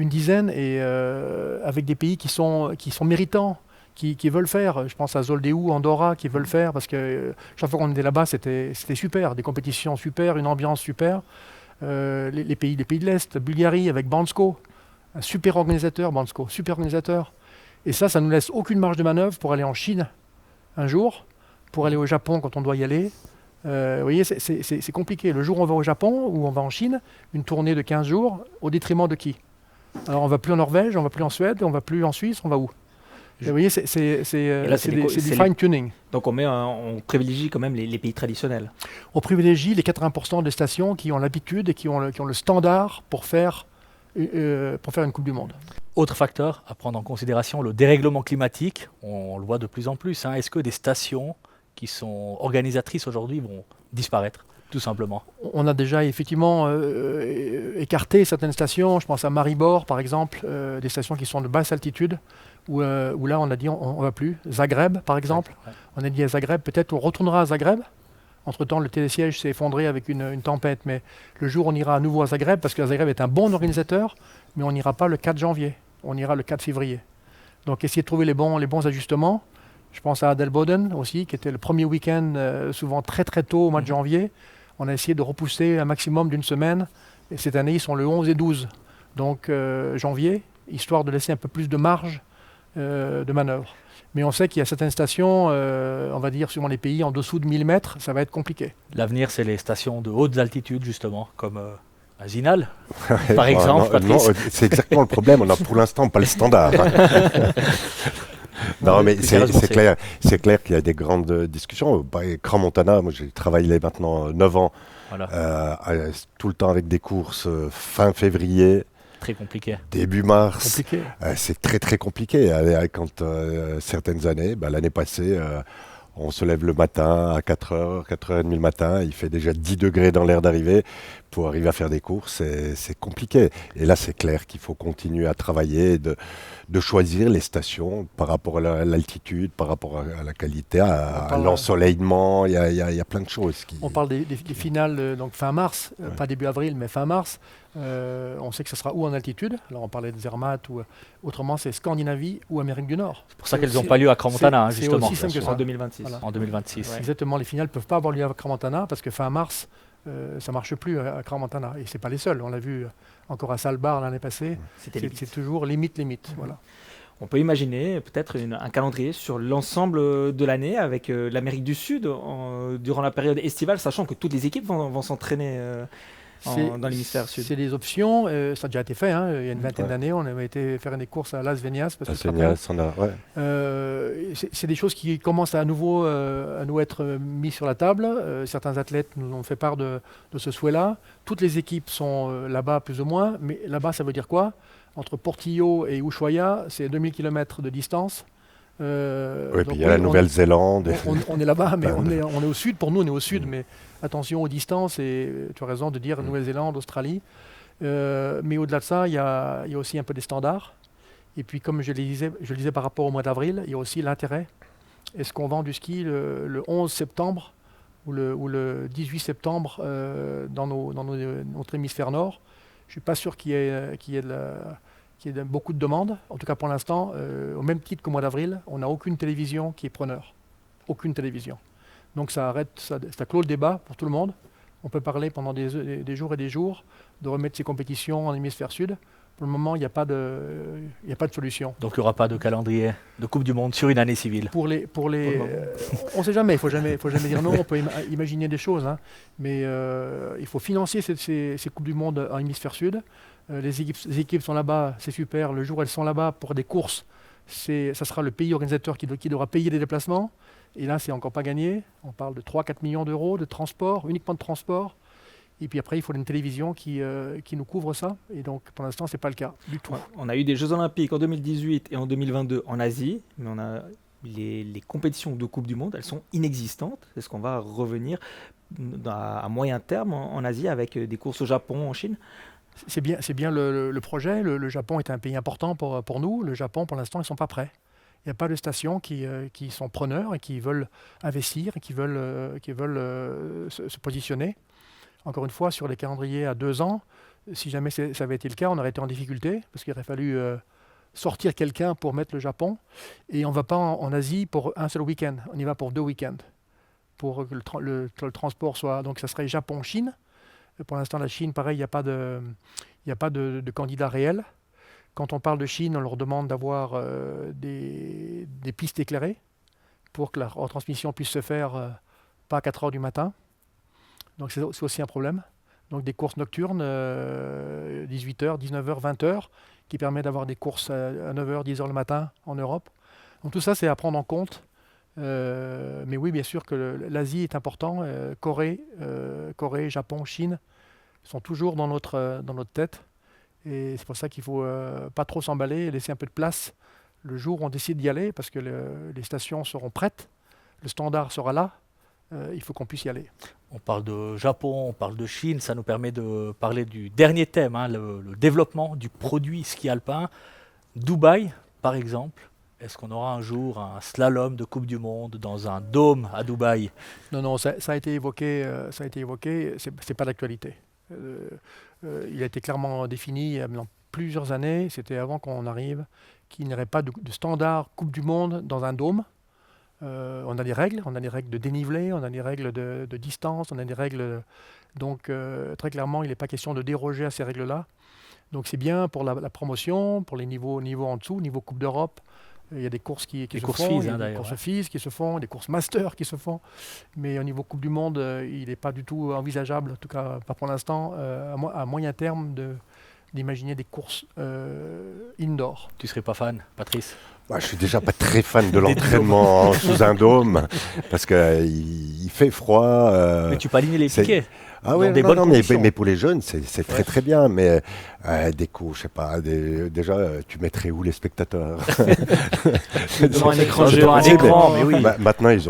dizaine, et avec des pays qui sont méritants, qui veulent faire. Je pense à Zoldeu, Andorra, qui veulent faire, parce que chaque fois qu'on était là-bas, c'était super, des compétitions super, une ambiance super. Les pays de l'Est, Bulgarie avec Bansko, un super organisateur, Et ça nous laisse aucune marge de manœuvre pour aller en Chine un jour, pour aller au Japon quand on doit y aller. Vous voyez, c'est compliqué. Le jour où on va au Japon ou on va en Chine, une tournée de 15 jours, au détriment de qui? Alors on ne va plus en Norvège, on ne va plus en Suède, on ne va plus en Suisse, on va où? Et vous voyez, c'est du fine-tuning. Donc on privilégie quand même les pays traditionnels. On privilégie les 80% des stations qui ont l'habitude et qui ont le standard pour faire une Coupe du Monde. Autre facteur à prendre en considération, le dérèglement climatique. On le voit de plus en plus. Est-ce que des stations qui sont organisatrices aujourd'hui vont disparaître, tout simplement? On a déjà effectivement écarté certaines stations. Je pense à Maribor, par exemple, des stations qui sont de basse altitude, où là on a dit on ne va plus. Zagreb, par exemple. Ouais. On a dit à Zagreb, peut-être on retournera à Zagreb. Entre-temps, le télésiège s'est effondré avec une tempête, mais le jour où on ira à nouveau à Zagreb, parce que Zagreb est un bon organisateur, mais on n'ira pas le 4 janvier, on ira le 4 février. Donc essayer de trouver les bons ajustements. Je pense à Adelboden aussi, qui était le premier week-end, souvent très très tôt au mois de janvier. On a essayé de repousser un maximum d'une semaine, et cette année ils sont le 11 et 12, donc janvier, histoire de laisser un peu plus de marge de manœuvre. Mais on sait qu'il y a certaines stations, on va dire, suivant les pays, en dessous de 1000 mètres, ça va être compliqué. L'avenir, c'est les stations de hautes altitudes, justement, comme à Zinal, par exemple. Non, c'est exactement le problème. On n'a pour l'instant pas le standard. Non, mais c'est clair qu'il y a des grandes discussions. Crans-Montana, moi j'ai travaillé maintenant 9 ans, tout le temps avec des courses fin février. Très compliqué. Début mars, c'est très très compliqué. Quand certaines années, l'année passée, on se lève le matin à 4h, 4h30 le matin, il fait déjà 10 degrés dans l'air d'arrivée. Pour arriver à faire des courses, c'est compliqué. Et là, c'est clair qu'il faut continuer à travailler, de choisir les stations par rapport à l'altitude, par rapport à la qualité, à l'ensoleillement. Il y a plein de choses. On parle des finales donc fin mars, pas début avril, mais fin mars. On sait que ce sera où en altitude. Alors on parlait de Zermatt, ou autrement c'est Scandinavie ou Amérique du Nord. C'est pour ça qu'elles n'ont pas lieu à Crans-Montana, justement. C'est aussi simple que ça. En 2026. Voilà. En 2026. Ouais. Exactement, les finales ne peuvent pas avoir lieu à Crans-Montana parce que fin mars, ça ne marche plus à Crans-Montana. Et ce n'est pas les seuls. On l'a vu encore à Svalbard l'année passée. C'est toujours limite. Voilà. On peut imaginer peut-être un calendrier sur l'ensemble de l'année avec l'Amérique du Sud durant la période estivale, sachant que toutes les équipes vont s'entraîner dans l'hémisphère sud. C'est des options, ça a déjà été fait. Il y a une vingtaine d'années, on avait été faire des courses à Las Vegas. C'est des choses qui commencent à nouveau à nous être mises sur la table. Certains athlètes nous ont fait part de ce souhait-là. Toutes les équipes sont là-bas plus ou moins, mais là-bas ça veut dire quoi? Entre Portillo et Ushuaia, c'est 2000 km de distance. Oui, donc puis il y a la oui, Nouvelle-Zélande. on est là-bas, mais Plein de- on est au sud. Pour nous, on est au sud, mais attention aux distances. Et tu as raison de dire Nouvelle-Zélande, Australie. Mais au-delà de ça, il y a aussi un peu des standards. Et puis, comme je le disais par rapport au mois d'avril, il y a aussi l'intérêt. Est-ce qu'on vend du ski le 11 septembre ou le 18 septembre dans notre hémisphère nord? Je ne suis pas sûr qu'il y ait beaucoup de demandes. En tout cas, pour l'instant, au même titre qu'au mois d'avril, on n'a aucune télévision qui est preneur. Aucune télévision. Donc ça clôt le débat pour tout le monde. On peut parler pendant des jours et des jours de remettre ces compétitions en hémisphère sud. Pour le moment, il n'y a pas de solution. Donc il n'y aura pas de calendrier de Coupe du Monde sur une année civile. On ne sait jamais, il faut jamais dire non, on peut imaginer des choses, hein. Mais il faut financer ces Coupes du Monde en hémisphère sud. Les équipes sont là-bas, c'est super. Le jour où elles sont là-bas pour des courses, ça sera le pays organisateur qui devra payer les déplacements. Et là, c'est encore pas gagné. On parle de 3-4 millions d'euros de transport, uniquement de transport. Et puis après, il faut une télévision qui nous couvre ça. Et donc, pour l'instant, ce n'est pas le cas du tout. Ouais, on a eu des Jeux Olympiques en 2018 et en 2022 en Asie, mais on a les compétitions de Coupe du Monde, elles sont inexistantes. Est-ce qu'on va revenir à moyen terme en Asie avec des courses au Japon, en Chine? C'est bien le projet. Le Japon est un pays important pour nous. Le Japon, pour l'instant, ils ne sont pas prêts. Il n'y a pas de stations qui sont preneurs et qui veulent investir et qui veulent se positionner. Encore une fois, sur les calendriers à 2 ans, si jamais ça avait été le cas, on aurait été en difficulté parce qu'il aurait fallu sortir quelqu'un pour mettre le Japon. Et on ne va pas en Asie pour un seul week-end, on y va pour 2 week-ends. Pour que le transport soit... Donc ça serait Japon-Chine. Pour l'instant, la Chine, pareil, il n'y a pas de candidat réel. Quand on parle de Chine, on leur demande d'avoir des pistes éclairées pour que la retransmission puisse se faire pas à 4 heures du matin. Donc c'est aussi un problème. Donc des courses nocturnes, 18h, 19h, 20h, qui permet d'avoir des courses à 9h, 10h le matin en Europe. Donc tout ça, c'est à prendre en compte. Mais oui, bien sûr que l'Asie est important. Corée, Japon, Chine sont toujours dans notre tête. Et c'est pour ça qu'il ne faut pas trop s'emballer et laisser un peu de place le jour où on décide d'y aller, parce que les stations seront prêtes, le standard sera là, il faut qu'on puisse y aller. On parle de Japon, on parle de Chine, ça nous permet de parler du dernier thème, hein, le développement du produit ski alpin. Dubaï, par exemple, est-ce qu'on aura un jour un slalom de Coupe du Monde dans un dôme à Dubaï? Non, ça a été évoqué, c'est pas d'actualité. Il a été clairement défini il y a maintenant plusieurs années, c'était avant qu'on arrive, qu'il n'y aurait pas de standard Coupe du Monde dans un dôme. On a des règles de dénivelé, on a des règles de distance, on a des règles... Donc très clairement, il n'est pas question de déroger à ces règles-là. Donc c'est bien pour la promotion, pour les niveaux en dessous, niveau Coupe d'Europe. Il y a des courses qui se font, FIS, il y a des d'ailleurs, courses FIS qui se font, des courses Master qui se font. Mais au niveau Coupe du Monde, il n'est pas du tout envisageable, en tout cas pas pour l'instant, à moyen terme, d'imaginer des courses indoor. Tu ne serais pas fan, Patrice? Moi, je suis déjà pas très fan de l'entraînement sous un dôme parce qu'il fait froid. Mais tu peux aligner les piquets. Ah oui, des bonnes conditions. mais pour les jeunes, c'est très très bien. Mais des coups, je sais pas, déjà, tu mettrais où les spectateurs? Devant un écran Devant géant. un écran, mais oui. Maintenant, ils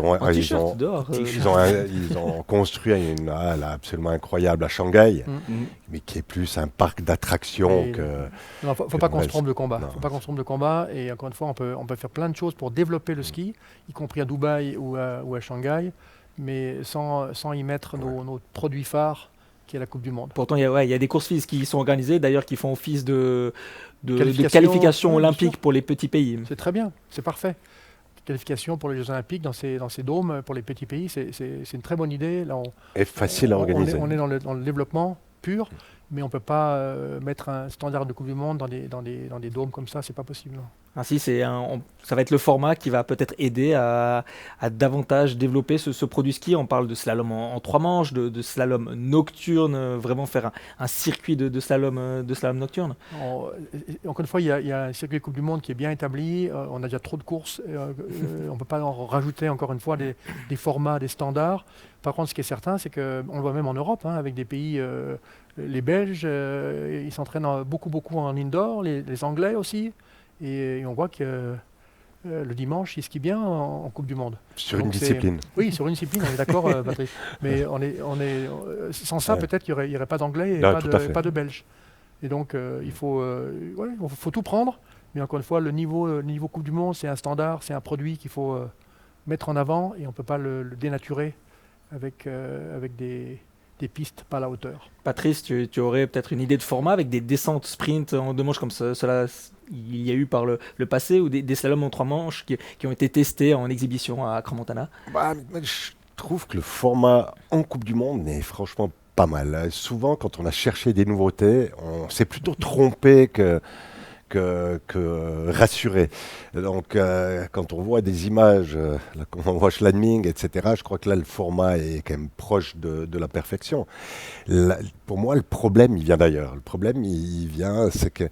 ont construit une halle absolument incroyable à Shanghai, mais qui est plus un parc d'attractions que... Non, faut pas qu'on se trompe de combat. Faut pas qu'on se trompe de combat. Et encore une fois, on peut faire plein de choses pour développer le ski, y compris à Dubaï ou à Shanghai, mais sans y mettre nos produits phares, qui est la Coupe du Monde. Pourtant, il y a des courses FIS qui sont organisées, d'ailleurs, qui font office de Qualification olympique pour les petits pays. C'est très bien, c'est parfait. Qualification pour les Jeux Olympiques dans ces dômes pour les petits pays, c'est une très bonne idée. Là, Et facile à organiser. On est dans le développement pur, mais on ne peut pas mettre un standard de Coupe du Monde dans des dômes comme ça, c'est pas possible. Non. Ainsi, ça va être le format qui va peut-être aider à davantage développer ce produit ski. On parle de slalom en 3 manches, de slalom nocturne, vraiment faire un circuit de slalom nocturne. Encore une fois, il y a un circuit Coupe du Monde qui est bien établi. On a déjà trop de courses. On ne peut pas en rajouter encore une fois des formats, des standards. Par contre, ce qui est certain, c'est qu'on le voit même en Europe, hein, avec des pays, les Belges, ils s'entraînent beaucoup en indoor, les Anglais aussi. Et on voit que le dimanche, il skie bien en Coupe du Monde. Sur Donc une c'est- discipline. Oui, sur une discipline, on est d'accord, Patrick. Mais sans ça, Ouais. peut-être qu'il n'y aurait pas d'Anglais et Non, tout à fait. pas de Belges. Et donc, il faut tout prendre. Mais encore une fois, le niveau Coupe du Monde, c'est un standard, c'est un produit qu'il faut mettre en avant et on ne peut pas le dénaturer avec des pistes pas à la hauteur. Patrice, tu aurais peut-être une idée de format avec des descentes sprint en 2 manches comme cela il y a eu par le passé ou des slaloms en 3 manches qui ont été testés en exhibition à Crans-Montana? Mais je trouve que le format en Coupe du Monde est franchement pas mal. Souvent, quand on a cherché des nouveautés, on s'est plutôt trompé que rassuré. Donc, quand on voit des images, là, quand on voit Schladming, etc., je crois que là, le format est quand même proche de la perfection. Pour moi, le problème, il vient d'ailleurs. Le problème, il vient, c'est que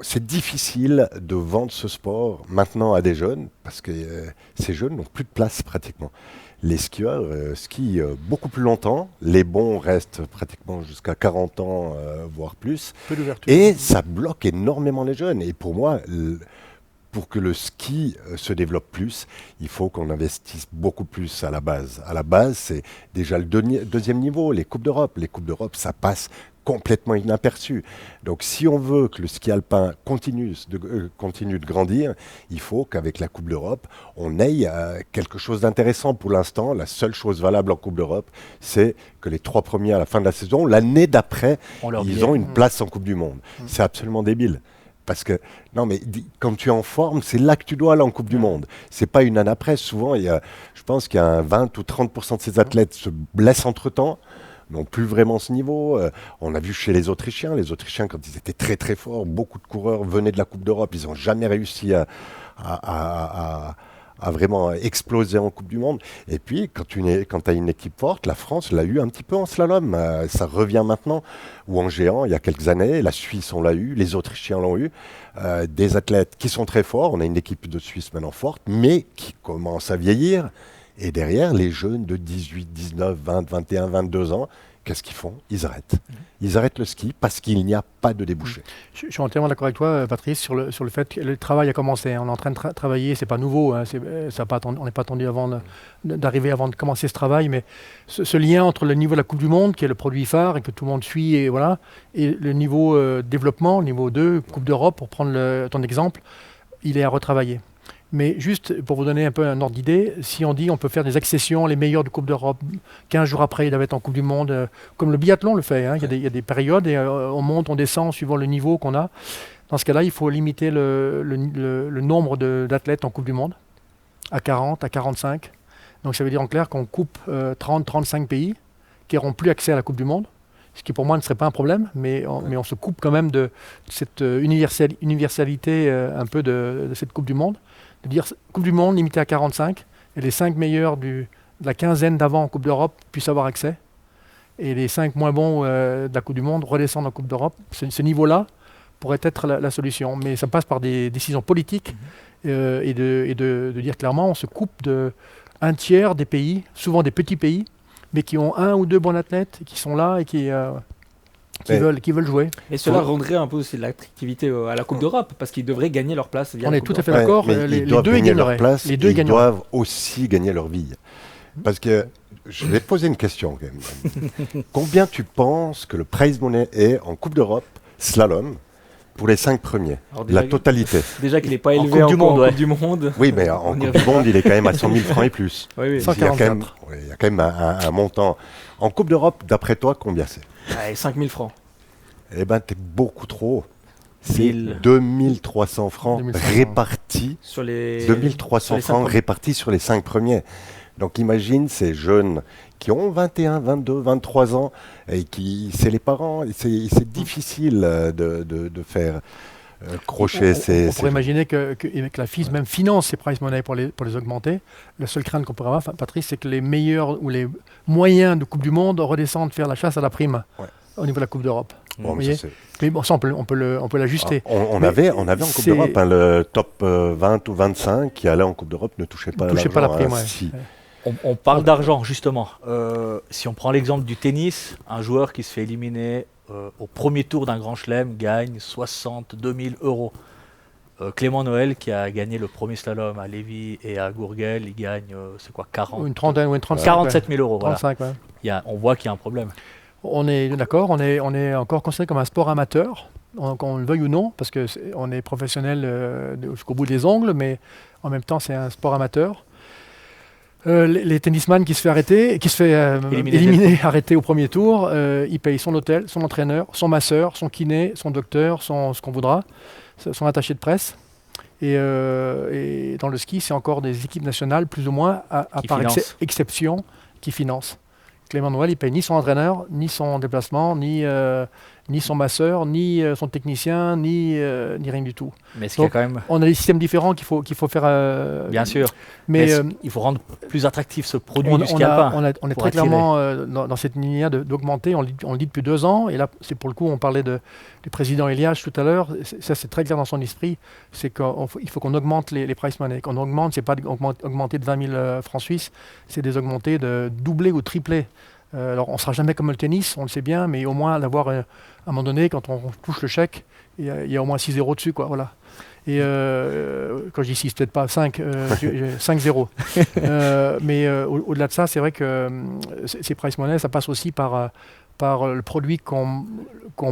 c'est difficile de vendre ce sport maintenant à des jeunes, parce que ces jeunes n'ont plus de place pratiquement. Les skieurs skient beaucoup plus longtemps, les bons restent pratiquement jusqu'à 40 ans, voire plus, Peu d'ouverture. et ça bloque énormément les jeunes. Et pour moi, pour que le ski se développe plus, il faut qu'on investisse beaucoup plus à la base. À la base, c'est déjà le deuxième niveau, les Coupes d'Europe. Les Coupes d'Europe, ça passe complètement inaperçu. Donc si on veut que le ski alpin continue de grandir, il faut qu'avec la Coupe d'Europe, on ait quelque chose d'intéressant. Pour l'instant, la seule chose valable en Coupe d'Europe, c'est que les 3 premiers à la fin de la saison, l'année d'après, On leur ils billet. ont une place en Coupe du Monde. C'est absolument débile. Parce que, non mais quand tu es en forme, c'est là que tu dois aller en Coupe du Monde. C'est pas une année après. Souvent, je pense qu'il y a un 20 ou 30% de ces athlètes se blessent entre-temps, n'ont plus vraiment ce niveau. On a vu chez les Autrichiens, quand ils étaient très très forts, beaucoup de coureurs venaient de la Coupe d'Europe, ils n'ont jamais réussi à vraiment exploser en Coupe du Monde. Et puis, quand tu as une équipe forte, la France l'a eu un petit peu en slalom. Ça revient maintenant. Ou en géant, il y a quelques années, la Suisse, on l'a eu, les Autrichiens l'ont eu. Des athlètes qui sont très forts. On a une équipe de Suisse maintenant forte, mais qui commence à vieillir. Et derrière, les jeunes de 18, 19, 20, 21, 22 ans, qu'est-ce qu'ils font? Ils arrêtent. Ils arrêtent le ski parce qu'il n'y a pas de débouché. Je suis entièrement d'accord avec toi, Patrice, sur le fait que le travail a commencé. On est en train de travailler, c'est pas nouveau, hein, on n'est pas attendu d'arriver avant de commencer ce travail, mais ce lien entre le niveau de la Coupe du Monde, qui est le produit phare et que tout le monde suit, et voilà, et le niveau développement, le niveau 2, Coupe d'Europe, pour prendre ton exemple, il est à retravailler. Mais juste pour vous donner un peu un ordre d'idée, si on dit on peut faire des accessions, les meilleurs de Coupe d'Europe, 15 jours après, il doivent être en Coupe du Monde, comme le biathlon le fait. Hein, il y a des périodes et on monte, on descend suivant le niveau qu'on a. Dans ce cas-là, il faut limiter le nombre d'athlètes en Coupe du Monde à 40, à 45. Donc ça veut dire en clair qu'on coupe 30, 35 pays qui n'auront plus accès à la Coupe du Monde. Ce qui pour moi ne serait pas un problème, mais on se coupe quand même de cette universalité un peu de cette Coupe du Monde. De dire Coupe du Monde limitée à 45, et les 5 meilleurs de la quinzaine d'avant en Coupe d'Europe puissent avoir accès, et les 5 moins bons de la Coupe du Monde redescendent en Coupe d'Europe. Ce niveau-là pourrait être la solution, mais ça passe par des décisions politiques et de dire clairement on se coupe de un tiers des pays, souvent des petits pays, mais qui ont 1 ou 2 bons athlètes, qui sont là et qui veulent jouer. Et cela rendrait un peu aussi de l'attractivité à la Coupe d'Europe, parce qu'ils devraient gagner leur place via On la est Coupe tout à fait d'Europe. d'accord, mais les ils doivent deux y gagner leur gagneraient. place, Les deux et y ils gagneraient. doivent aussi gagner leur vie. Parce que, je vais te poser une question quand même. Combien tu penses que le prize money est en Coupe d'Europe, slalom, pour les 5 premiers? Alors La totalité. Déjà qu'il n'est pas En élevé Coupe du encore Monde, en ouais. Coupe du Monde. Oui, mais en On y Coupe du Monde, il est quand même à 100 000 francs et plus. Oui, oui. Il y a quand même, 144. il y a quand même un montant. En Coupe d'Europe, d'après toi, combien c'est? Allez, 5 000 francs. Eh ben, t'es beaucoup trop. C'est 1000. 2300 francs 2500. répartis. Sur les 2300 sur les 5 francs premiers. répartis sur les 5 premiers. Donc imagine ces jeunes qui ont 21, 22, 23 ans et c'est les parents. C'est difficile de faire crocher ces... On pourrait imaginer que la FIS même finance ces prize money pour les augmenter. La seule crainte qu'on pourrait avoir, Patrice, c'est que les meilleurs ou les moyens de Coupe du Monde redescendent faire la chasse à la prime au niveau de la Coupe d'Europe. Bon, Vous mais voyez, ça, mais bon, ça, on peut l'ajuster. on Mais avait en Coupe c'est- d'Europe, hein, le top 20 ou 25 qui allait en Coupe d'Europe ne touchait pas touchez pas la l'argent, prime. hein, Ouais. si. On parle d'argent, justement. Si on prend l'exemple du tennis, un joueur qui se fait éliminer au premier tour d'un grand chelem gagne 62 000 euros. Clément Noël qui a gagné le premier slalom à Lévis et à Gourguel, il gagne, c'est quoi, 40, Une trentaine ou une 35. 47 000 euros. Voilà. 35, ouais. On voit qu'il y a un problème. On est d'accord, on est encore considéré comme un sport amateur, qu'on le veuille ou non, parce qu'on est professionnel jusqu'au bout des ongles, mais en même temps c'est un sport amateur. Les tennisman qui se fait arrêter, qui se fait éliminer, arrêter au premier tour, il paye son hôtel, son entraîneur, son masseur, son kiné, son docteur, ce qu'on voudra, son attaché de presse. Et dans le ski, c'est encore des équipes nationales, plus ou moins, à par exception, qui financent. Clément Noël, il paye ni son entraîneur, ni son déplacement, ni son masseur, ni son technicien, ni rien du tout. Mais est-ce qu'il y a quand même... On a des systèmes différents qu'il faut faire. Bien sûr. Mais il faut rendre plus attractif ce produit du ski alpin. On est très clairement dans cette ligne d'augmenter. On le dit depuis 2 ans. Et là, c'est pour le coup, on parlait du président Elias tout à l'heure. Ça, c'est très clair dans son esprit. C'est qu'il faut qu'on augmente les price money. Qu'on augmente, c'est pas augmenter de 20 000 francs suisses, c'est des augmenter de doubler ou tripler. Alors, on ne sera jamais comme le tennis, on le sait bien, mais au moins d'avoir, à un moment donné, quand on touche le chèque, il y a au moins 6 zéros dessus, quoi, voilà. Et quand je dis 6, peut-être pas 5, 5 zéros. Mais au-delà de ça, c'est vrai que ces price money, ça passe aussi par le produit qu'on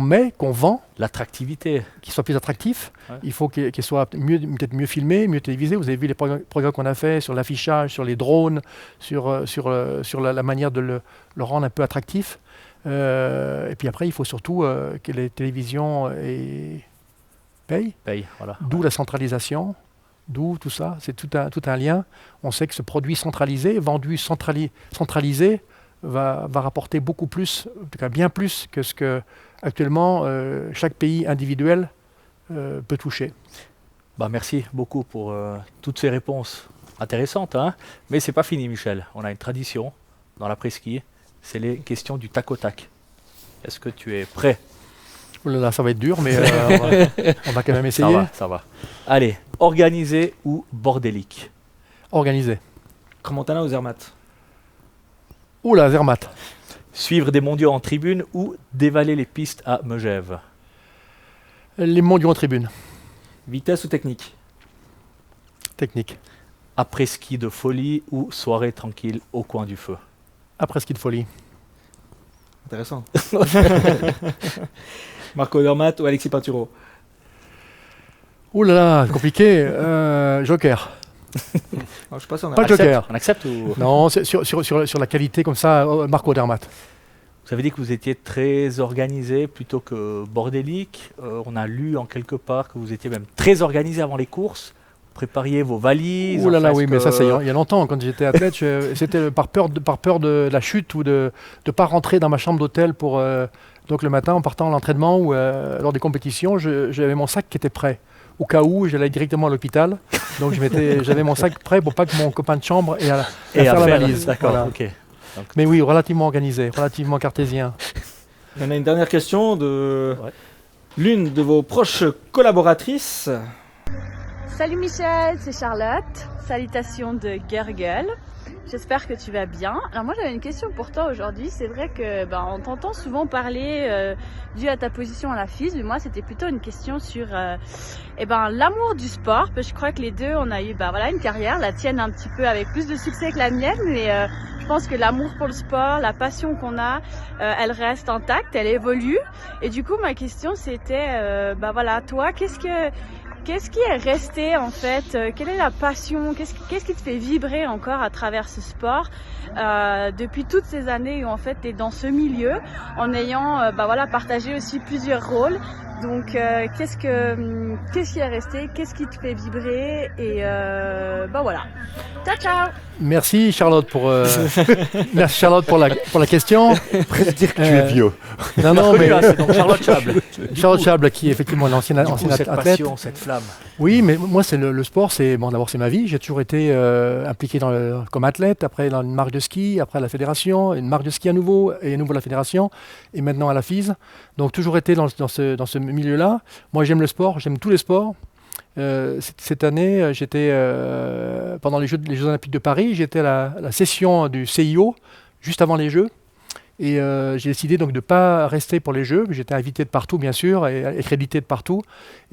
met, qu'on vend. L'attractivité. Qu'il soit plus attractif. Ouais. Il faut qu'il soit peut-être mieux filmé, mieux télévisé. Vous avez vu les programmes qu'on a fait sur l'affichage, sur les drones, sur la manière de le rendre un peu attractif. Et puis après, il faut surtout que les télévisions payent. Voilà. D'où la centralisation, d'où tout ça. C'est tout un lien. On sait que ce produit centralisé, vendu centralisé, va rapporter beaucoup plus, en tout cas bien plus que ce que actuellement chaque pays individuel peut toucher. Merci beaucoup pour toutes ces réponses intéressantes. Hein, mais c'est pas fini, Michel. On a une tradition dans l'après-ski, c'est les questions du tac au tac. Est-ce que tu es prêt? Oh là là, ça va être dur, mais on va quand même essayer. Ça va. Allez, organisé ou bordélique? Organisé. Crans-Montana ou Zermatt? Oula, Zermatt. Suivre des mondiaux en tribune ou dévaler les pistes à Megève? Les mondiaux en tribune. Vitesse ou technique? Technique. Après ski de folie ou soirée tranquille au coin du feu? Après ski de folie. Intéressant. Marco Odermatt ou Alexis Pinturo? Ouh là là, compliqué. Joker. Je sais pas si on pas Joker. On accepte ou... Non, sur la qualité comme ça, Marco Odermatt. Vous avez dit que vous étiez très organisé plutôt que bordélique. On a lu en quelque part que vous étiez même très organisé avant les courses. Vous prépariez vos valises. Ouh là là, oui, mais ça, c'est il y a longtemps. Quand j'étais athlète, c'était par peur de la chute ou de ne pas rentrer dans ma chambre d'hôtel pour... donc le matin, en partant à l'entraînement ou lors des compétitions, j'avais mon sac qui était prêt. Au cas où, j'allais directement à l'hôpital. Donc j'avais mon sac prêt pour pas que mon copain de chambre ait à faire la valise. D'accord, voilà. ok. Donc, mais oui, relativement organisé, relativement cartésien. On a une dernière question de l'une de vos proches collaboratrices. Salut Michel, c'est Charlotte. Salutations de Gergel. J'espère que tu vas bien. Alors moi j'avais une question pour toi aujourd'hui. C'est vrai que on t'entend souvent parler dû à ta position à la FIS, mais moi c'était plutôt une question sur l'amour du sport. Parce que je crois que les deux on a eu une carrière, la tienne un petit peu avec plus de succès que la mienne, mais je pense que l'amour pour le sport, la passion qu'on a, elle reste intacte, elle évolue. Et du coup ma question c'était toi qu'est-ce qui est resté en fait? Quelle est la passion? Qu'est-ce qui te fait vibrer encore à travers ce sport depuis toutes ces années où en fait tu es dans ce milieu en ayant partagé aussi plusieurs rôles? Donc qu'est-ce qui est resté? Qu'est-ce qui te fait vibrer? Et voilà. Ciao ciao. Merci Charlotte pour la question. Presque dire que tu es vieux. Non mais c'est donc Charlotte Chable. Charlotte Chable qui est effectivement une ancienne cette athlète. Passion, cette flamme. Oui, mais moi c'est le sport, d'abord c'est ma vie. J'ai toujours été impliqué comme athlète, après dans une marque de ski, après à la fédération, une marque de ski à nouveau et à nouveau la fédération et maintenant à la FIS. Donc toujours été dans ce milieu-là. Moi j'aime le sport, j'aime tous les sports. Cette année, j'étais pendant les Jeux Olympiques de Paris, j'étais à la session du CIO juste avant les Jeux. Et j'ai décidé donc de ne pas rester pour les Jeux. J'étais invité de partout, bien sûr, et crédité de partout.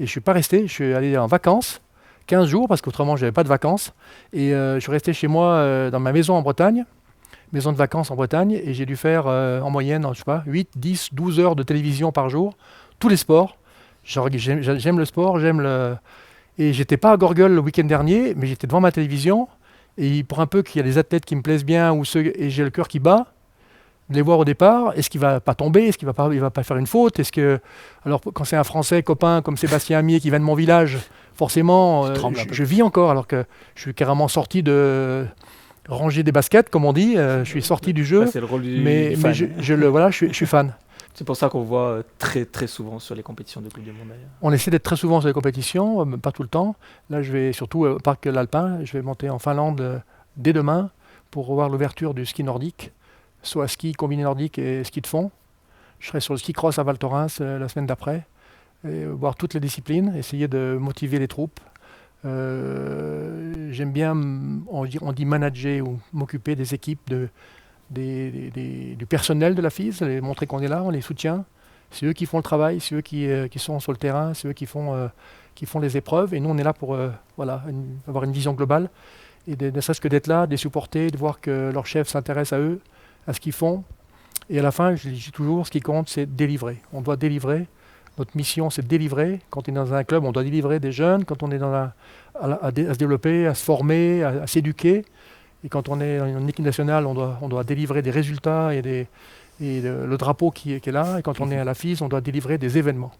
Et je ne suis pas resté. Je suis allé en vacances, 15 jours, parce qu'autrement, je n'avais pas de vacances. Et je suis resté chez moi dans ma maison en Bretagne, maison de vacances en Bretagne. Et j'ai dû faire en moyenne, je sais pas, 8, 10, 12 heures de télévision par jour. Tous les sports. J'aime le sport, Et j'étais pas à Gorgueul le week-end dernier, mais j'étais devant ma télévision. Et pour un peu qu'il y a des athlètes qui me plaisent bien, et j'ai le cœur qui bat, de les voir au départ, est-ce qu'il va pas tomber, est-ce qu'il va pas faire une faute, alors quand c'est un Français copain comme Sébastien Amier qui vient de mon village, forcément, je vis encore, alors que je suis carrément sorti de ranger des baskets, comme on dit, je suis sorti du jeu, C'est le rôle du mais fan. je suis fan. C'est pour ça qu'on voit très très souvent sur les compétitions de Coupe du Monde d'ailleurs. On essaie d'être très souvent sur les compétitions, pas tout le temps. Là, je vais surtout au parc l'Alpin, je vais monter en Finlande dès demain pour voir l'ouverture du ski nordique, soit ski combiné nordique et ski de fond. Je serai sur le ski cross à Val Thorens la semaine d'après, et voir toutes les disciplines, essayer de motiver les troupes. J'aime bien, on dit manager ou m'occuper des équipes, du personnel de la FIS, les montrer qu'on est là, on les soutient. C'est eux qui font le travail, c'est eux qui sont sur le terrain, c'est eux qui font les épreuves. Et nous, on est là pour avoir une vision globale. Et ne serait-ce que d'être là, de les supporter, de voir que leur chef s'intéresse à eux, à ce qu'ils font. Et à la fin, je dis toujours, ce qui compte, c'est délivrer. On doit délivrer. Notre mission, c'est de délivrer. Quand on est dans un club, on doit délivrer des jeunes. Quand on est à se développer, à se former, à s'éduquer. Et quand on est en équipe nationale, on doit délivrer des résultats et le drapeau qui est là. Et quand on est à la FIS, on doit délivrer des événements.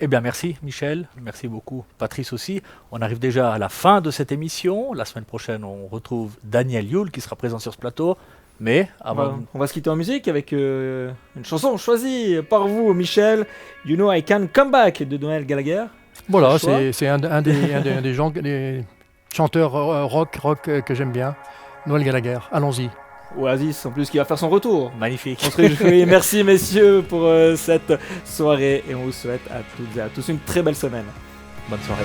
Eh bien, merci Michel, merci beaucoup Patrice aussi. On arrive déjà à la fin de cette émission. La semaine prochaine, on retrouve Daniel Yule qui sera présent sur ce plateau. Mais avant... On va se quitter en musique avec une chanson choisie par vous, Michel. You Know I Can Come Back de Noël Gallagher. Voilà, c'est un des chanteurs rock que j'aime bien. Noël Gallagher, allons-y. Oasis, en plus, qui va faire son retour. Magnifique. On se réjouit. Merci, messieurs, pour cette soirée. Et on vous souhaite à toutes et à tous une très belle semaine. Bonne soirée.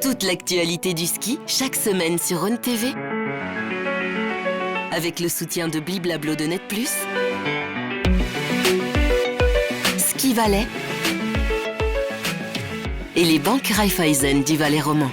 Toute l'actualité du ski, chaque semaine sur Rhône TV. Avec le soutien de Bliblablo de Net+, Ski Valais et les banques Raiffeisen du Valais roman.